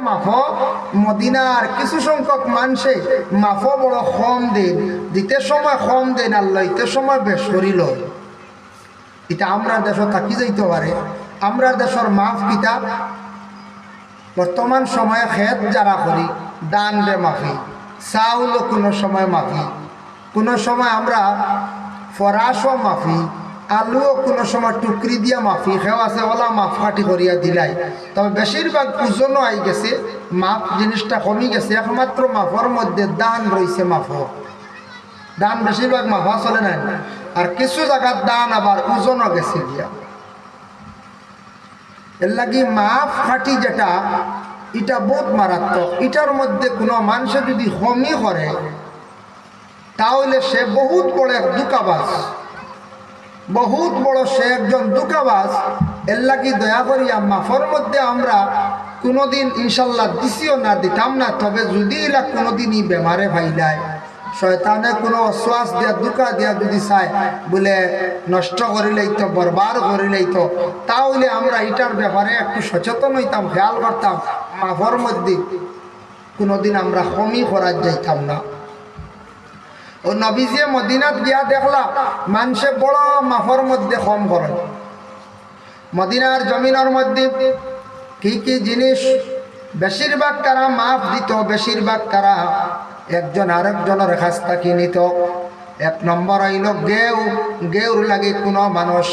মাফ মদিনার কিছু সংখ্যক মানুষে মাফ বড় কম দেন, দিতে সময় কম দেন আর লইতে সময় বেশ করিল। এটা আমরা দেশ থাকি যাইতে পারে। আমরা দেশের মাফ কিতাব বর্তমান সময়ে খেত যারা করি দান রে মাফি, চাউলও কোনো সময় মাফি, কোনো সময় আমরা ফরাসও মাফি, আলুও কোনো সময় টুকরি দিয়া মাফি, খেও আছে ওলা মাফ কাটি করিয়া দিলাই। তবে বেশিরভাগ ওজনও আই গেছে, মাফ জিনিসটা কমি গেছে। একমাত্র মাফর মধ্যে দান রয়েছে। মাফ দান বেশিরভাগ মাফা চলে নাই, আর কিছু জায়গার দান আবার ওজনও গেছে গিয়া। এর লাগি মাফ খাটি যেটা এটা বহুত মারাত্মক। এটার মধ্যে কোনো মানুষে যদি হমি করে তাহলে সে বহুত বড় এক দুকাবাজ, বহুত বড় সে একজন দুকাবাজ। এর লাগি দয়া করিয়া মাফর মধ্যে আমরা কোনোদিন ইনশাল্লাহ দিছিও না, দিতাম না। তবে যদি এলা কোনোদিনই বেমারে ভাইলায়, শয়তানে কোনো অশ্বাস দিয়া দুকা দিয়া যদি চায় বলে নষ্ট করিলেই তো বরবার করিলেই তো, তাহলে আমরা এটার ব্যাপারে একটু সচেতন হইতাম, খেয়াল করতাম। মাফর মধ্যে কোনোদিন আমরা কমই করার যাইতাম না। ও নবীজি মদিনাত গিয়া দেখলাম মানুষে বড় মাফর মধ্যে কম করে। মদিনার জমিনের মধ্যে কি কি জিনিস বেশিরভাগ তারা মাফ দিত, বেশিরভাগ তারা একজন আরেকজনের কাছ থেকে নিত। এক নম্বর হইল গেউ, গেউর লাগি কোনো মানুষ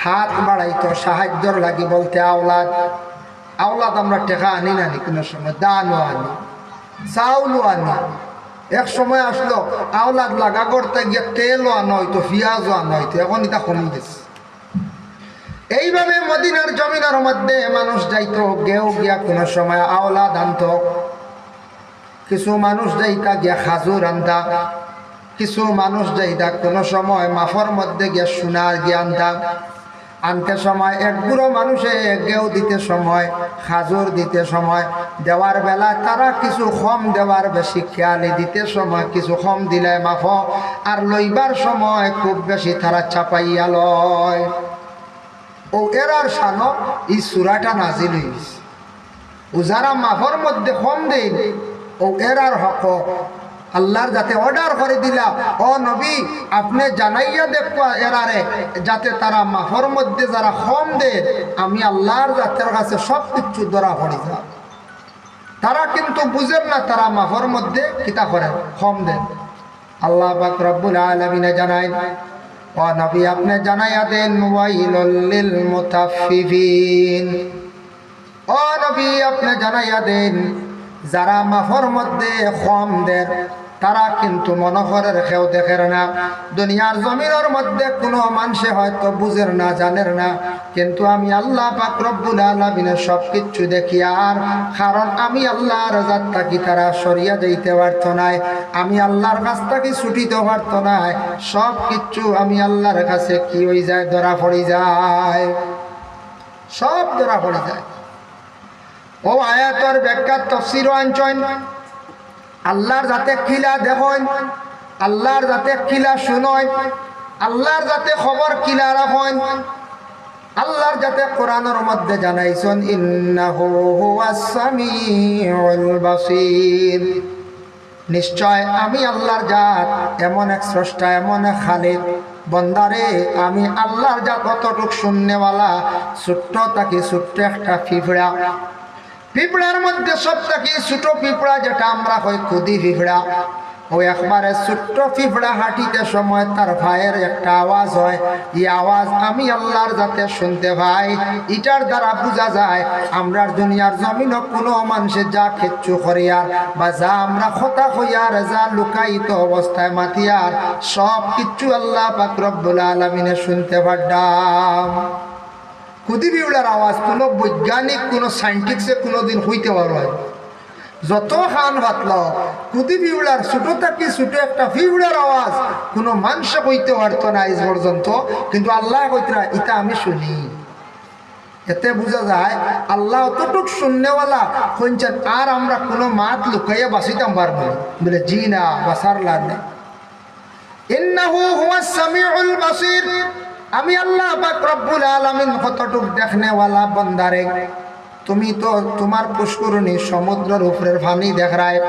হাত বাড়াইতো সাহায্যর লাগি, বলতে আওলাদ। আওলাদ আমরা টেকা আনি না, কোনো সময় দানও আনি, চাউলও আনি। এক সময় আসলো আওলাদ লাগা করতে গিয়ে তেলও আনা হইতো, পেঁয়াজও আনা হইতো, এখন এটা কমে গেছে। এইভাবে মদিনার জমিনের মধ্যে মানুষ যাইতো, গেউ গিয়া কোনো সময় আওলাদ আনত, কিছু মানুষ যাইতা গিয়া খাজুর আনতা, কিছু মানুষ যাইতা কোনো সময় মাফর মধ্যে গিয়া সোনার গিয়া আনতা। আনতে সময় এক বুড়ো মানুষে গেউ দিতে সময়, খাজুর দিতে সময়, দেওয়ার বেলা তারা কিছু কম দেওয়ার বেশি খেয়ালি, দিতে সময় কিছু কম দিলে মাফ, আর লইবার সময় খুব বেশি তারা চাপাইয়া লয়। ও এরার সানো এই সূরাটা নাজিল হইছে। ও যারা মাফর মধ্যে কম দেন ও এরার হক আল্লাহর যাতে অর্ডার করে দিলা, ও নবী আপনি জানাইয়া দেখবা এরারে যাতে তারা মাফর মধ্যে যারা কম দেন, আমি আল্লাহর জাতের কাছে সব কিছু ধরা পড়ি যা। তারা কিন্তু বুঝেন না তারা মাফর মধ্যে কিতা করেন, কম দেন। আল্লাহ পাক রব্বুল আলামিন জানায়, ও নবী আপনি জানাইয়া দেন ওয়াইলুল লিল মুতাফফিফিন, ও নবী আপনি জানাইয়া দেন যারা মাফর মধ্যে কম দেন তারা কিন্তু মনোহরের কেউ দেখের না। দুনিয়ার জমিনের মধ্যে কোনো মানুষে হয়তো বুঝের না, জানের না, কিন্তু আমি আল্লাহ পাক রব্বুল আলামিনের সব কিছু দেখি। আর কারণ আমি আল্লাহর জাত থাকি তারা সরিয়া যাইতে পারত নাই, আমি আল্লাহর কাছ থেকে ছুটিতে পারত নাই। সব কিছু আমি আল্লাহর কাছে কি হয়ে যায়, ধরা পড়ে যায়, সব ধরা পড়ে যায়। ও আয়াতর ব্যাখ্যা তাফসীর আনছেন আল্লাহর যাতে কিলা দেখেন, আল্লাহর যাতে কিলা শুনেন, আল্লাহর যাতে খবর কিলা রাখেন, আল্লাহর যাতে কোরআনের মধ্যে জানাইছেন ইন্নাহু হুয়াস সামিউল বাসীর, নিশ্চয় আমি আল্লাহর জাত এমন এক স্রষ্টা, এমন এক খালিক। বন্দারে আমি আল্লাহর জাত কতটুক শুননেওয়ালা। ছোট্ট তাকে ছোট্ট একটা পিঁপড়া, পিঁপড়ার মধ্যে সব থেকে ছোট পিঁপড়া যেটা আমরা কই খুদি পিঁপড়া, ও একবারে ছোট্ট পিঁপড়া হাঁটিতে সময় তার ভাইয়ের একটা আওয়াজ হয়, এই আওয়াজ আমি আল্লাহর যাতে শুনতে পাই। এটার দ্বারা বোঝা যায় আমরা দুনিয়ার জমিন কোনো মানুষের যা খেচ্ছু করিয়ার বা যা আমরা কথা কইয়ার, যা লুকায়িত অবস্থায় মাতিয়ার, সব কিছু আল্লাহ পাক রব্বুল আলামিনে শুনতে পারলাম। খুদি পিঁপড়ার আওয়াজ কোনো বৈজ্ঞানিক কোনো সাইন্টিস্টে কোনোদিন হইতে পারবে, যত খান পাতলা খুদি পিঁপড়ার ছোট থাকি ছোট একটা পিঁপড়ার আওয়াজ কোনো মানুষ কইতে পারতো না আজ পর্যন্ত, কিন্তু আল্লাহ কইতরা এটা আমি শুনি। এতে বোঝা যায় আল্লাহ অতটুক শুননেওয়ালা হইছেন, আর আমরা কোনো মাত লুকাইয়া বাঁচিতাম পারবো বলে জি না, বাসার লাগে। ইন্নাহু হুয়াস সামিউল বাসীর, আমি আল্লাহ পাক রব্বুল আলামিন কতটুক দেখনেওয়ালা বন্দারে। তুমি তো তোমার পুষ্করণী সমুদ্রের উপরের পানি দেখায়,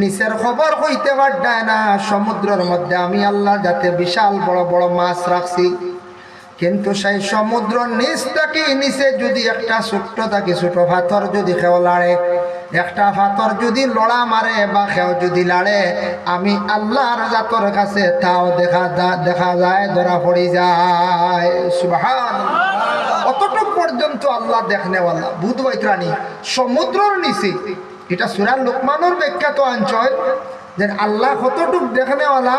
নিচের খবর হইতে পারডায় না। সমুদ্রের মধ্যে আমি আল্লাহ যাতে বিশাল বড় বড় মাছ রাখছি, কিন্তু সেই সমুদ্র নিচ থেকে নিচে যদি একটা ছোট্ট থাকি ছোট পাথর যদি খেও লাড়ে, একটা পাথর যদি লড়া মারে বা খেও যদি লাড়ে, আমি আল্লাহর জাতর কাছে তাও দেখা যায়, ধরা পড়ে যায়। সুবহানাল্লাহ। অতটুক পর্যন্ত আল্লাহ দেখনেওয়ালা ভূত বৈত্রাণী সমুদ্রের নিচে। এটা সূরা লোকমানের বিখ্যাত অঞ্চল যে আল্লাহ কতটুক দেখনেওয়ালা,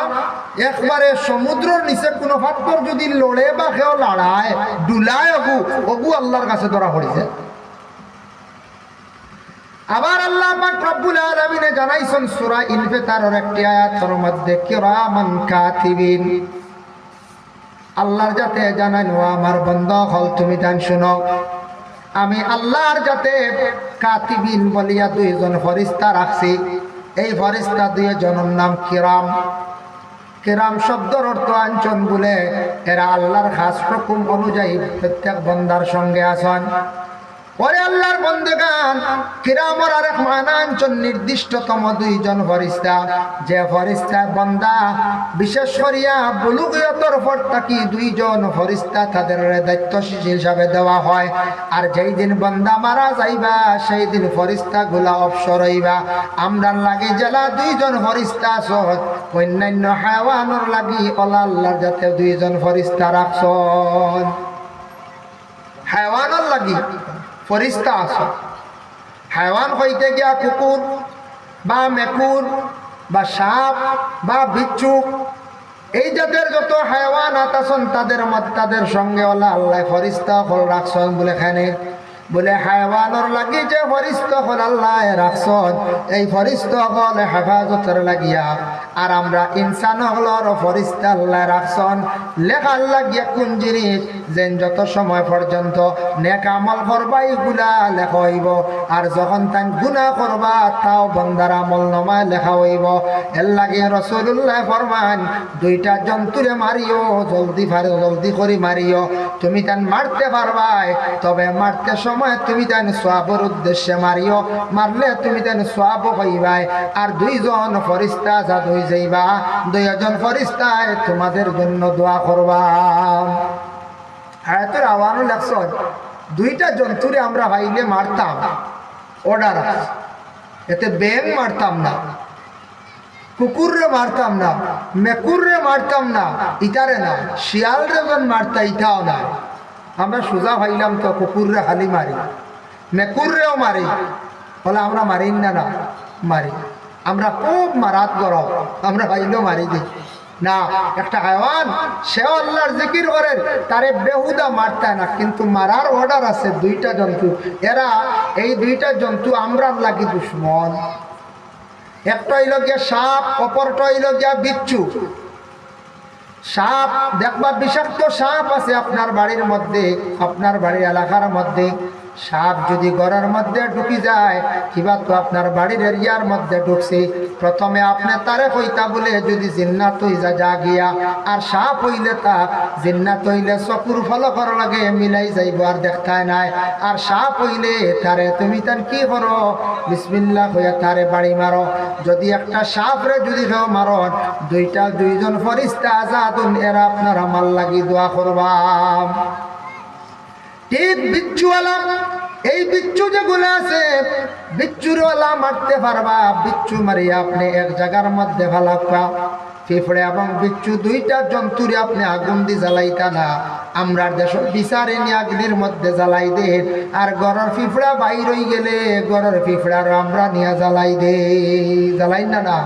একবারে সমুদ্রের নিচে কোনো পাথর যদি লড়ে বা কেউ লড়ায় ডুলায় অগু আল্লাহর কাছে ধরা পড়েছে। আবার আল্লাহ পাক রব্বুল আলামিন জানাইছেন সূরা ইনফিতারের একটি আয়াতের মধ্যে, কিরামান কাতিবিন। আল্লাহর যাতে জানান, ও আমার বান্দা হল তুমি জান শুনো, আমি আল্লাহর যাতে কাতিবিন বলিয়া দুইজন ফেরেশতা রাখছি। এই ফেরেশতা দুইজনের নাম কিরাম। কিরাম শব্দের অর্থ আঞ্চন বলে, এরা আল্লাহর খাস হুকুম অনুযায়ী প্রত্যেক বান্দার সঙ্গে আছেন। পরে আল্লাহর বন্দেগান কিরামর আরেক মানাঞ্চন নির্দিষ্টতম দুইজন ফেরেশতা, যে ফেরেশতা বান্দা বিশেষ করিয়া বুলুগিয়তর পর থাকি দুইজন ফেরেশতা তাদের দায়িত্বশীল হিসাবে দেওয়া হয়। আর যেই দিন বান্দা মারা যাইবা সেই দিন ফেরেশতা গুলা অবসর হইবা। আমরার লাগি জেলা দুইজন ফেরেশতা আছে, অন্যান্য হায়াওয়ানের লাগি ওলা আল্লাহর যাতে দুইজন ফেরেশতা রাখছেন। হায়াওয়ানের লাগি ফেরেশতা আছে। হায়াওয়ান হইতে গিয়া কুকুর বা মেকুর বা সাপ বা বিচ্ছু, এই জাতের যত হায়াওয়ান আছেন তাদের সঙ্গে ওলা আল্লাহ ফেরেশতা হল রাখছেন। বলে এখানে বলে হায়াওয়ানের লাগি যে ফেরেশতা হল আল্লাহ রাখছেন, এই ফেরেশতা হল হেফাজতের লাগিয়া। আর আমরা ইনসান হলর ফেরেশতা আল্লাহ রাখছেন লেখার লাগিয়া কোন জিনিস যেন যত সময় পর্যন্ত নেক আমল করবা এগুলা লেখা হইব, আর যখন তাই গুনাহ করবা তাও বান্দার আমল নামায় লেখা হইব। এর লাগে রাসূলুল্লাহ ফরমান, দুইটা জন্তুরে মারিও জলদি করে মারিও। তুমি তান মারতে পারবাই, তবে মারতে সময় তুমি তান সওয়াবের উদ্দেশ্যে মারিও, মারলে তুমি তান সওয়াব পাইবাই। আর দুইজন ফেরেশতা যা হই যাইবা, দুইজন ফেরেশতায় তোমাদের জন্য দোয়া করবা। হায়াতের আওয়ানও লাগছে, দুইটা জন্তুরে আমরা ভাইলে মারতাম, অর্ডার এতে ব্যাঙ মারতাম না, কুকুররে মারতাম না, মেকুররে মারতাম না, ইটারে না, শিয়ালরে যখন মারতা ইটাও না। আমরা সোজা ভাইলাম তো কুকুররে খালি মারি, মেকুররেও মারি, বলে আমরা মারি না, না মারি। আমরা খুব মারাত গরম, আমরা ভাইলেও মারি দিই না। একটা হায়াওয়ান সেও আল্লাহর জিকির করে, তারে বেহুদা মারতে না, কিন্তু মারার অর্ডার আছে দুইটা জন্তু। এরা এই দুইটা জন্তু আমরা লাগি দুশ্মন। একটা হইল গিয়া সাপ, অপরটা হইল গিয়া বিচ্ছু। সাপ দেখবা বিষাক্ত সাপ আছে আপনার বাড়ির মধ্যে, আপনার বাড়ির এলাকার মধ্যে। সাপ যদি ঘরের মধ্যে ঢুকি যায়, কিবা তো আপনার বাড়ির এরিয়ার মধ্যে ঢুকছে, প্রথমে আপনি তারে কইতা বলে যদি জিন্নাত হইয়া যা গিয়া। আর সাপ হইলে তা জিন্নাত হইলে চকুর ফলকর লাগে মিলাই যাইব আর দেখতায় নাই। আর সাপ হইলে তারে তুমি তার কি করো, বিসমিল্লাহ হইয়া তারে বাড়ি মারো। যদি একটা সাপরে যদি কেউ মারন, দুইজন ফেরেশতা আজাদুন, এরা আপনার আমার লাগি দোয়া করবা। ঠিক বিচ্ছুওয়ালা, এই বিচ্ছু যেগুলো আছে বিচ্ছুরওয়ালা মারতে পারবা। বিচ্ছু মারিয়া আপনি এক জায়গার মধ্যে ভালাকা। পিঁপড়ে এবং বিচ্ছু দুইটা জন্তুরে আপনি আগুন দিয়ে জ্বালাইতা না, আমরা দেশ বিচারে নিয়ে আগুনের মধ্যে জ্বালাই দে। আর গড়ের পিঁপড়া বাইর হয়ে গেলে গড়ের পিঁপড়ার আমরা নিয়ে জ্বালাই দে, জ্বালাই না। না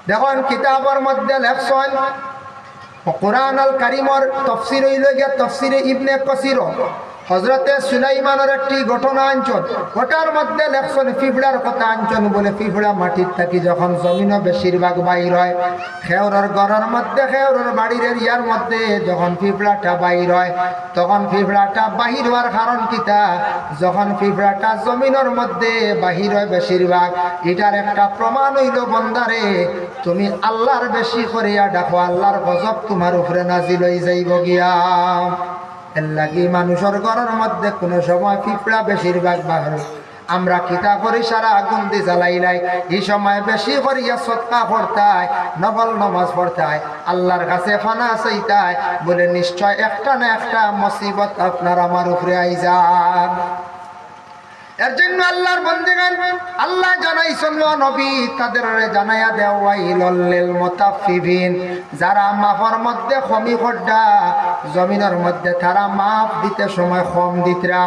দেখুন কিতাবের মধ্যে লেখছেন, কোরআন আল কারিমর তফসির হইল গিয়া তফসিরে ইবনে কাসির, হজরতে সুলাইমানের একটি ঘটনা আঞ্চল। ওটার মধ্যে লেখছেন পিঁপড়ার কথা আঞ্চল বলে, পিঁপড়া মাটির থাকি যখন জমিনও বেশিরভাগ বাইর হয়, খেওরের ঘরের মধ্যে খেওরের বাড়ির এরিয়ার মধ্যে যখন পিঁপড়াটা বাইর হয়, তখন পিঁপড়াটা বাহির হওয়ার কারণ কিতা, যখন পিঁপড়াটা জমিনের মধ্যে বাহির হয় বেশিরভাগ, এটার একটা প্রমাণ হইল বন্দারে তুমি আল্লাহর বেশি করিয়া ডাকো, আল্লাহর গজব তোমার উপরে নাজিল হয়ে যাইব গিয়া। এর লাগি মানুষের ঘরের মধ্যে কোনো সময় পিঁপড়া বেশিরভাগ বাহার আমরা কিতা করি সারা আগুন দিয়ে জ্বালাইলাই এই সময় বেশি করিয়া সৎকা পড়তায় নফল নামাজ পড়তায় আল্লাহর কাছে ফানা চাইতায় বলে নিশ্চয় একটা না একটা মুসিবত আপনার আমার উপরে আই যান। এর জন্য আল্লাহর বান্দাগণ আল্লাহ জানাইছেন নবী তাদের জানাইয়া দেওয়াইল লিল মুতাফফিফিন যারা মাফের মধ্যে কমি করডা জমিনের মধ্যে তারা মাপ দিতে সময় কম দিতরা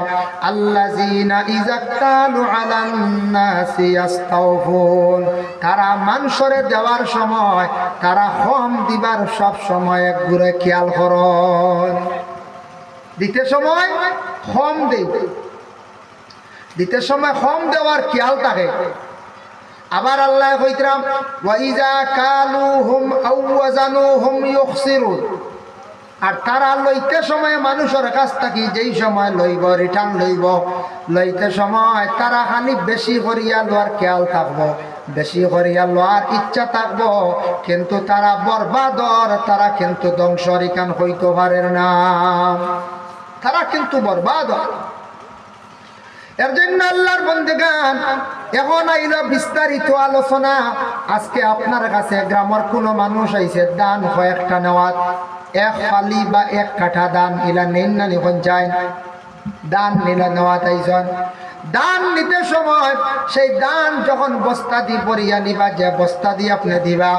আল্লাযিনা ইযাক্তালু আলান নাসি ইস্তাওফুন তারা মানুষরে দেওয়ার সময় তারা কম দিবার সব সময় ঘুরে খেয়াল করন দিতে সময় কম দেই দিতে সময় কম দেওয়ার খেয়াল থাকে। আবার আল্লাহ কইতরাম ওয়া ইজা কালুহুম আও ওয়াজানুহুম ইউখসিরুন আর তারা লইতে সময় মানুষের কাছ থেকে যেই সময় লইব রিটার্ন লইতে সময় তারা খালি বেশি করিয়া লওয়ার খেয়াল থাকবো বেশি করিয়া লওয়ার ইচ্ছা থাকবো কিন্তু তারা বরবাদর তারা কিন্তু ধ্বংসরিকান হইতে পারে না তারা কিন্তু বরবাদ। এর জন্য আল্লাহর বান্দাগণ এখন আইলো বিস্তারিত আলোচনা। আজকে আপনার কাছে গ্রামের কোনো মানুষ আইছে দান কয়েকটা নেওয়াত এক ফালি বা এক কাঠা দান ইলা নেন না নিখন যায় দান নিলা নেওয়াত আইজন দান নিতে সময় সেই দান যখন বস্তা দিয়ে পরিয়া নিবা যে বস্তা দিয়ে আপনি দিবা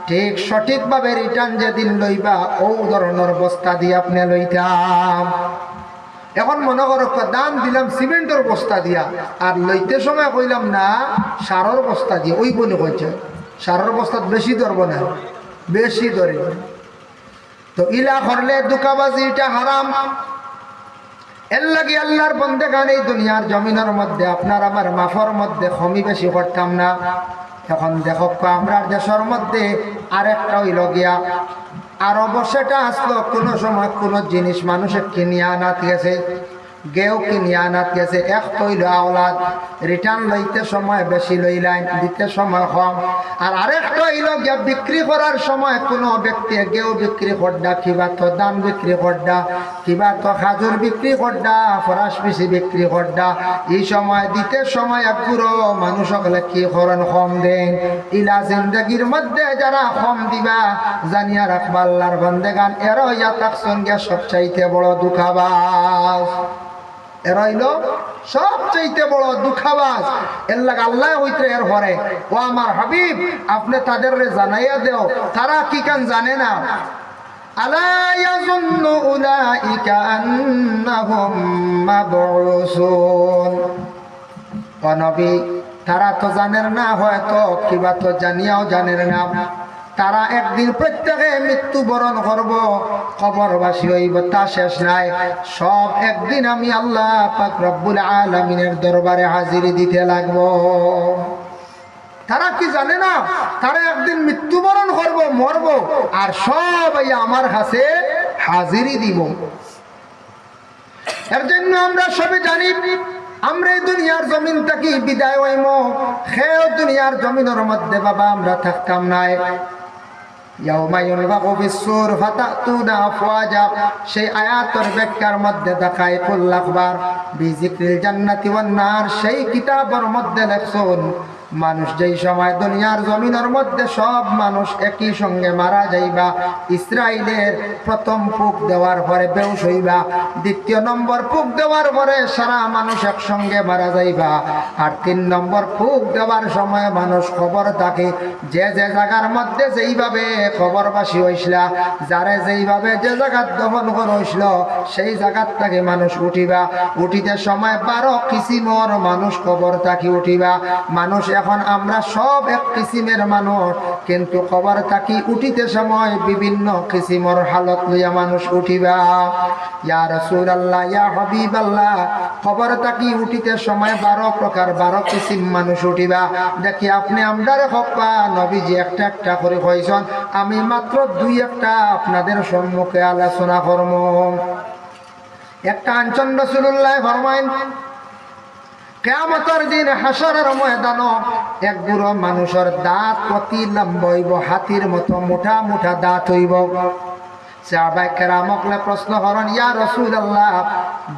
ঠিক সঠিকভাবে রিটার্ন যেদিন লইবা ও ধরনের বস্তা দিয়ে আপনি লইতাম। এখন মনে করো দান দিলাম সিমেন্টের বস্তা দিয়া আর লইতে সময় কইলাম না সারের বস্তা দিয়ে ওই বলে কইছে সারের বস্তা বেশি ধরব না বেশি ধরে তো ইলা করলে দুকাবাজি এটা হারাম। এর লাগি আল্লাহর বান্দাগণ এই দুনিয়ার জমিনের মধ্যে আপনার আমার মাফর মধ্যে কমি বেশি করতাম না। এখন দেখো আমরা দেশের মধ্যে আরেকটা হইল গিয়া আর অবশ্যটা আসলো কোনো সময় কোনো জিনিস মানুষে কিনিয়া আনাত গেছে গেও কিনিয়া আনাত গেছে এক তৈল আওলাদ রিটার্ন লইতে সময় বেশি লইলেন দিতে সময় কম আর আরেকটা হইল গিয়া বিক্রি করার সময় কোনো ব্যক্তি গেও বিক্রি করডা কিবা তো দান বিক্রি করডা কিবা তো খাজুর বিক্রি করডা ফরাস পিসি বিক্রি করডা এই সময় দিতে সময় একগুলো মানুষ হলে কি করেন কম দেন ইলা জিন্দগির মধ্যে যারা কম দিবা জানিয়া রাখবা আল্লাহর বান্দাগণ এরা ইয়া তাকসন গিয়া সবচাইতে বড় দুঃখাবাজ এরা হইল সবচাইতে বড় দুঃখাবাজ। এর লাগে আল্লাহ হইতে এর হরে ও আমার হাবিব আপনি তাদের জানাইয়া দেও তারা কি কান জানে না আলা ইয়াযুন্নু উলাইকা আন্নাহুম মাবউসুন ও নবী তারা তো জানেন না হয়তো কিবা তো জানিয়াও জানেন না তারা একদিন প্রত্যেকে মৃত্যুবরণ করব কবরবাসী হইব তা শেষ নাই সব একদিন আমি আল্লাহ পাক রব্বুল আলামিনের দরবারে হাজিরি দিতে লাগবো। তারা কি জানে না তারা একদিন মৃত্যুবরণ করব মরব আর সব আমার কাছে হাজিরি দিব। এর জন্য আমরা সবে জানি আমরা এই দুনিয়ার জমিন থেকে বিদায় হইম খেয়ে দুনিয়ার জমিনের মধ্যে বাবা আমরা থাকতাম নাই ইয়াউমা ইউনফাখু ফিস-সূর ফাতাতুনা আফওয়াজা সেই আয়াতের ব্যাখ্যার মধ্যে দেখায় কুল আখবার বিজিক্রিল জান্নাতি ওয়ান নার সেই কিতাবের মধ্যে লেখছেন মানুষ যেই সময় দুনিয়ার জমিনের মধ্যে সব মানুষ একই সঙ্গে মারা যাইবা ইসরাইলের প্রথম ফুক দেওয়ার পরে বেউস হইবা দ্বিতীয় নম্বর ফুক দেওয়ার পরে সারা মানুষ একসঙ্গে মারা যাইবা আর 3 নম্বর ফুক দেওয়ার সময় মানুষ খবর থাকে যে যে জায়গার মধ্যে যেইভাবে খবরবাসী হইসলা যারে যেইভাবে যে জায়গার দফন করা হইসল সেই জায়গার থেকে মানুষ উঠিবা উঠিতে সময় 12 কিসিমর মানুষ খবর থাকি উঠিবা মানুষ এখন আমরা সব এক কিসিমের মানুষ কিন্তু খবর থাকি উঠিতে সময় বিভিন্ন কিসিমর হালত লইয়া মানুষ উঠিবা ইয়া রাসূলুল্লাহ ইয়া হাবিবাল্লাহ খবর থাকি উঠিতে সময় 12 প্রকার 12 কিসিম মানুষ উঠিবা দেখি আপনি আমদারে হপ্পা নবীজি একটা একটা করে কইছেন আমি মাত্র 2-1টা আপনাদের সম্মুখে আলোচনা করব। একটা আনছেন রাসূলুল্লাহ ফরমায়েন কিয়ামতের দিন হাসরের ময়দানে এক বুড়ো মানুষের দাঁত অতি লম্বা হইব হাতির মতো মোটা মোটা দাঁত হইব সাহাবায়ে কেরামকলে প্রশ্ন করেন, ইয়া রাসূলুল্লাহ,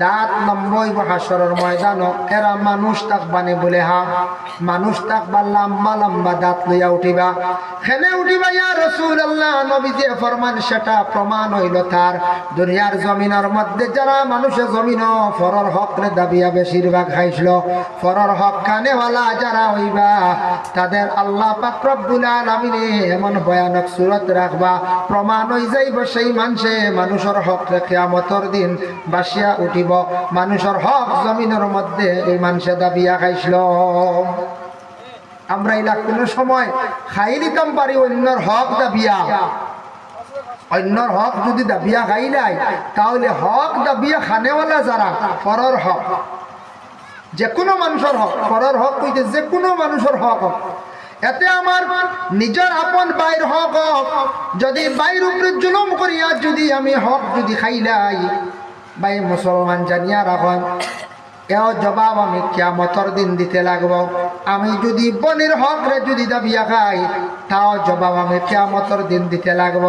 দাঁত লম্বইব হাসরের ময়দানও, এরা মানুষ তাকবানে বলে হা, মানুষ তাকবা লম্বা লম্বা দাঁত লইয়া উঠিবা, খেনে উঠিবা ইয়া রাসূলুল্লাহ? নবীজি ফরমান, সেটা প্রমাণ হইল তার দুনিয়ার জমিনের মধ্যে যারা মানুষের জমিন ফরর হক রে দাবিয়া বেশিরভাগ খাইছিল, ফরর হক খানেওয়ালা যারা হইবা তাদের আল্লাহ পাক রব্বুল আলামিনে এমন ভয়ানক সুরত রাখবা, প্রমাণ হয়ে যাইব সেই মানুষে মানুষের হক রে কিয়ামতের দিন বাসিয়া উঠিব। মানুষের হক জমিনের মধ্যে এই মানুষে দাবিয়া খাইছিল। আমরা এলা কোনো সময় খাই নিতাম পারি অন্যর হক দাবিয়া, অন্যর হক যদি দাবিয়া খাই নাই, তাহলে হক দাবিয়া খানেওয়ালা যারা পরর হক, যে কোনো মানুষের হক, পরর হক কইতে যে কোনো মানুষের হক হোক, এতে আমার নিজের আপন বাইর হক হোক, যদি বাইর উপরে জুলুম করিয়া যদি আমি হক যদি খাইলাই, বাই মুসলমান জানিয়া রাখেন, এও জবাব আমি কিয়ামতের দিন দিতে লাগব। আমি যদি বনির হক রে যদি দাবিয়া খাই, তাও জবাব আমি কিয়ামতের দিন দিতে লাগব।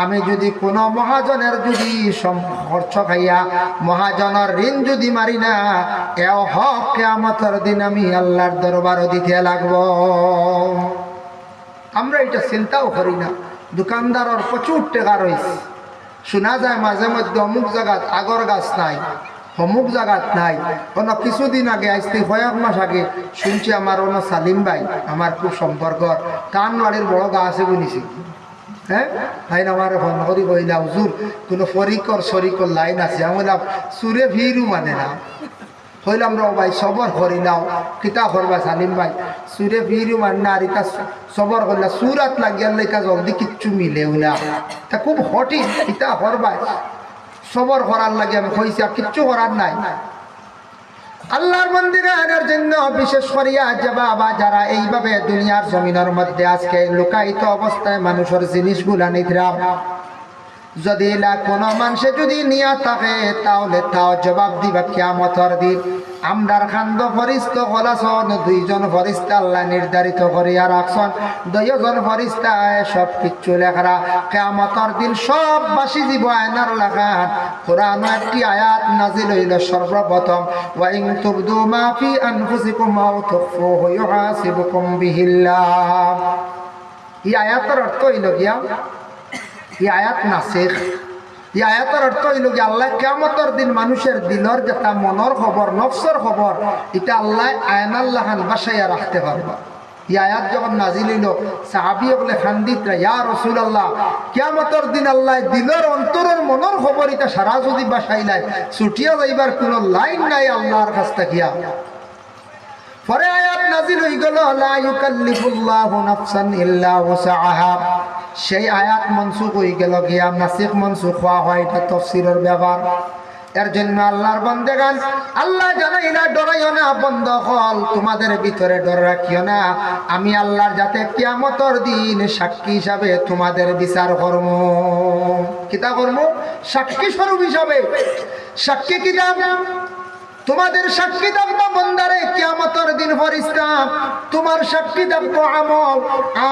আমি যদি কোনো মহাজনের যদি খরচ খাইয়া মহাজনের ঋণ যদি মারি না, এও হক কিয়ামতের দিন আমি আল্লাহর দরবারও দিতে লাগব। আমরা এটা চিন্তাও করি না। দোকানদারের প্রচুর টাকা রয়েছে, শোনা যায় মাঝে মধ্যে অমুক জায়গাত আগর গাছ নাই, অমুক জায়গাত নাই। অন্য কিছুদিন আগে আসতে কয়েক মাস আগে শুনছি আমার অন্য সালিম ভাই, আমার খুব সম্পর্ক, টান বাড়ির বড় গা আছে বুঝিছি। হ্যাঁ ভাই আমার ফোন করি কইলা, হুজুর কোনো ফরিকর শরিকর লাইন আছে? আমি বললাম সুরে ভিড়ু মানে না। হইলাম র ভাই সবর করি নাও, কিতা করবা সালিম ভাই? সুরে ভিড়ু মানে না, আর ইটা সবর করলা সুরাত লাগিয়াল ইটা জলদি কিচ্ছু মিলেও না, তা খুব হটি কিতা করবাই সবর করার লাগে। আমি কইছি আর কিচ্ছু করার নাই। আল্লাহর বান্দাদের জন্য বিশেষ করিয়া বাবা যারা এইভাবে দুনিয়ার জমিনের মধ্যে আজকে লুকায়িত অবস্থায় মানুষের জিনিসগুলা নিদ্রাম, যদি কোনো মানুষে যদি নিয়া থাকে তাহলে তাও জবাব দিবা কিয়ামতের দিন। আমরার খান্দ ফরিস্ত হলাসন, দুইজন ফরিস্তা আল্লাহ নির্ধারিত করিয়া রাখছেন, দুইজন ফরিস্তায় সব কিচ্ছু লেখা। কিয়ামতের দিন সব বাসি জীব আয়নার লেখান। কোরআন একটি আয়াত নাজিল হইল সর্বপ্রথম, ওয়া ইন তুবদু মা ফি আনফুসিকুম আও তুখফুহু ইউহাসিবুকুম বিহিল্লাহ। এই আয়াতের অর্থ হইল গিয়া, এই আয়াত নাসিখ। এই আয়াতের অর্থ হইল কি, আল্লাহ কিয়ামতের দিন মানুষের দিলর যেটা মনের খবর, নফসের খবর, এটা আল্লাহ আয়নাল্লাহান বাসাইয়া রাখতে পারবা। এই আয়াত যখন নাজিল হইল, সাহাবী বলে খান্দিতরা, ইয়া রাসূলুল্লাহ, কিয়ামতের দিন আল্লাহ দিলর অন্তরের মনের খবর এটা সারা যদি বাসাইলাই, ছুটিয়া যাইবার কোনো লাইন নাই আল্লাহর কাছ থাকিয়া। পরে আয়াত নাজিল হই গেল, লা ইউকাল্লিফুল্লাহু নাফসান ইল্লা ওয়াসআহা। সেই আয়াত মনসুখ হয়ে গেল গিয়া, নাসিখ মনসুখ হওয়া হয়, এটা তাফসীরের ব্যাপার। এর জন্য আল্লাহর বান্দাগান আল্লাহ জানাইলা, ডরাইও না বন্ধ হল, তোমাদের ভিতরে ডর রাখিও না, আমি আল্লাহর যাতে কিয়ামতের দিন সাক্ষী হিসাবে তোমাদের বিচার করব। কিতা করব? সাক্ষী স্বরূপ হিসাবে। সাক্ষী কিতা? তোমাদের সাক্ষী থাকবো বন্দারে কিয়ামতের দিন ফেরেশতা, তোমার সাক্ষী থাকবো আমল,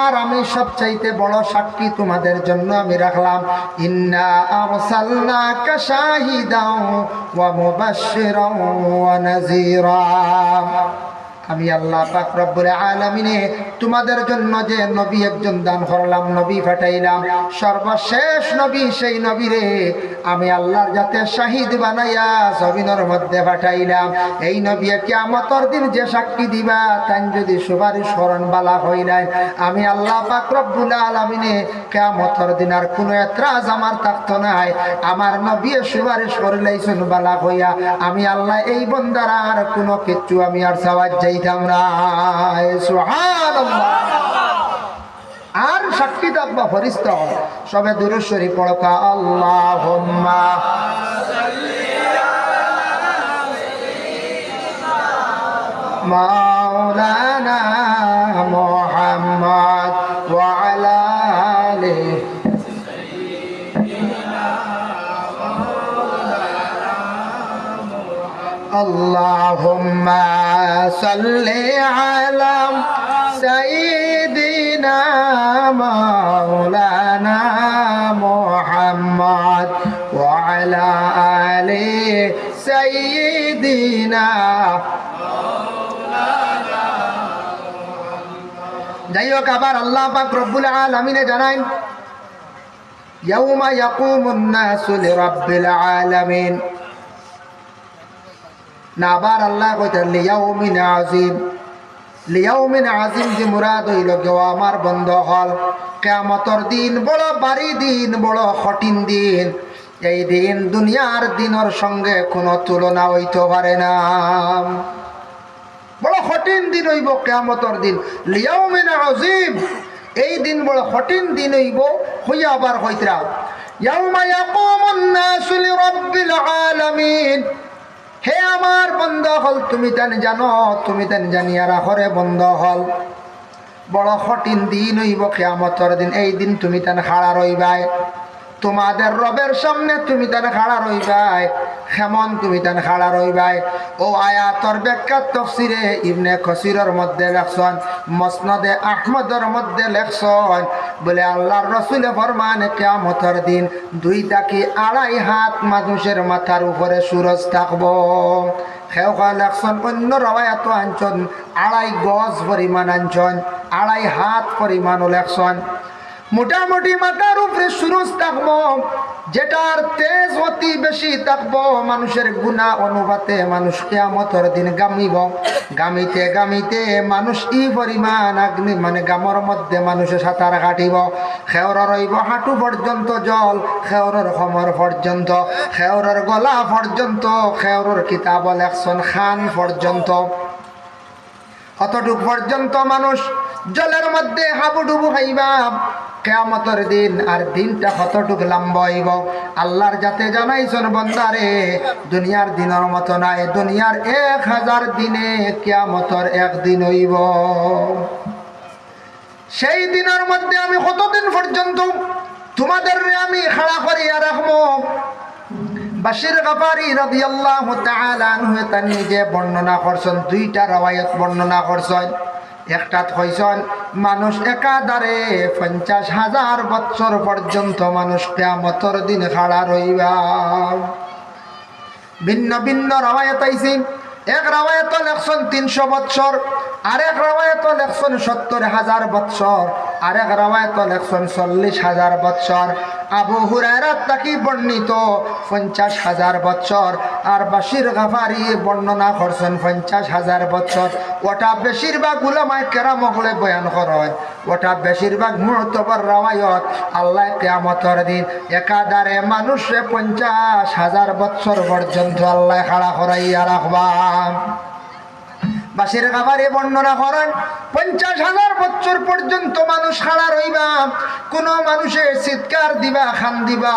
আর আমি সবচাইতে বড় সাক্ষী তোমাদের জন্য আমি রাখলাম, ইন্না আরসালনাকা শাহিদাও ওয়া মুবাশশিরাও ওয়া নাযীরা। আমি আল্লাহ পাক রব্বুল আলামিনে তোমাদের জন্য যে নবী একজন দান করলাম, নবী পাঠাইলাম, সর্বশেষ নবী সেই নবীরে আমি আল্লাহর যাতে শাহিদ বানাইয়া জমিনের মধ্যে পাঠাইলাম। এই নবী কিয়ামতের দিন যে সাক্ষী দিবা, তাই যদি সুপারিশ করন বালা হই নাই, আমি আল্লাহ পাক রব্বুল আলামিনে কিয়ামতের দিন আর কোনো এতরাজ আমার থাকতো নাই। আমার নবী সুপারিশ করিলাইছেন বালা হইয়া, আমি আল্লাহ এই বান্দার আর কোনো কিচ্ছু আমি আর চাওয়ার যাইতাম না। সুবহানাল্লাহ। আর সাক্ষী থাকবা ফেরেশতা। সবে দুরূদ শরীফ পড়া, আল্লাহুম্মা মাওলানা মুহাম্মদ ওয়া আলা আলিহি Allahumma salli ala sayyidina maulana Muhammad Muhammad ওয়া আলা আলি সাইয়্যিদিনা। যাই হোক, আবার আল্লাহ পাক রব্বুল আলামিনে জানান ইয়াউমা ইয়াকুমুন নাসু লিরাব্বিল আলামিন। না, আবার আল্লাহ কইতেন লিয়াউমিন আযীম। লিয়াউমিন আযীম যে মুরাদ হইল কেউ আমার বন্ধ হল কিয়ামতের দিন, বড় ভারী দিন, বড় কঠিন দিন। এই দিন দুনিয়ার দিনের সঙ্গে কোনো তুলনা হইতে পারে না। বড় কঠিন দিন হইব কিয়ামতের দিন, লিয়াউমিন আযীম। এই দিন বড় কঠিন দিন হইব। হইয়া আবার কইতরা ইয়াউমা ইয়াকুমুন নাসু লিরাব্বিল আলামিন। হে আমার বন্ধ হল, তুমি তান জানো, তুমি তান জানিয়া রাখরে বন্ধ হল বড় কঠিন দিন হইব কিয়ামতের দিন। এই দিন তুমি তান খাড়া রইবাই, তোমাদের রবের সামনে তুমি তান খাড়া রইবাই। কেমন তুমি তান খাড়া রইবাই? ও আয়াতর ব্যাখ্যা তাফসিরে ইবনে কাসিরের মধ্যে লেখছেন, মুসনাদে আহমদের মধ্যে লেখছেন, বলে আল্লাহর রাসূলে ফরমান কিয়ামতের দিন 2 থেকে 2.5 হাত মানুষের মাথার উপরে সূরজ থাকবো। কেউ লেখছেন, অন্য রাওয়ায়াত আনছেন 2.5 গজ পরিমাণ আনছেন, 2.5 হাত পরিমাণও লেখছেন। মোটামুটি মাথার উপরে সূরজ থাকবো, যেটার তেজ অতি বেশি থাকবো। মানুষের গুনাহ অনুপাতে মানুষ কিয়ামতের দিন গামিব। গামিতে গামিতে মানুষ ই পরিমাণ আগ্নি, মানে গামর মধ্যে মানুষের সাঁতার কাটিব। খেওর রইব হাঁটু পর্যন্ত জল, খেওরের কোমর পর্যন্ত, খেওরের গলা পর্যন্ত, খেওরের কিতাব লেখছেন খান পর্যন্ত। অতটুক পর্যন্ত মানুষ জলের মধ্যে হাবুডুবু খাইবা কিয়ামতের দিন। আর দিনটা কতটুক লম্বা হইব আল্লাহর যাতে জানাইছেন, বান্দারে দুনিয়ার দিনের মতো নাই, দুনিয়ার 1000 দিনে কিয়ামতের একদিন হইব। সেই দিনের মধ্যে আমি কতদিন পর্যন্ত তোমাদের আমি খাড়া করিয়া রাখবো। বাশির গাফারি রাদিয়াল্লাহু তাআলা আনহু তার নিজে বর্ণনা করছেন, 2টা রাওয়ায়াত বর্ণনা করছেন। একটাত কইছেন মানুষ একাধারে 50,000 বছর পর্যন্ত মানুষ কিয়ামতের দিন খাড়া রইবা। ভিন্ন ভিন্ন রাওয়ায়াত আইছে। এক রাওয়ায়াত লেখছেন 300 বছর, আরেক রাওয়ায়াত লেখছেন 70,000 বছর, আরেক রাওয়ায়াত লেখছেন 40,000 বছর। আবু হুরায়রা তাকি বর্ণিত 50,000 বছর, আর বাশির গাফারি বর্ণনা করছেন 50,000 বছর। ওটা বেশিরভাগ উলামায়ে কেরাম হলে বয়ান করেন, ওটা বেশিরভাগ মুতবার রাওয়ায়াত। আল্লাহ কিয়ামতের দিন একাধারে মানুষে 50,000 বছর পর্যন্ত আল্লাহ খাড়া করাইয়া রাখবা। বাশির গাফারি বর্ণনা করেন 50,000 বছর পর্যন্ত মানুষ খাড়া রইবা। কোন মানুষের চিৎকার দিবা, খান দিবা,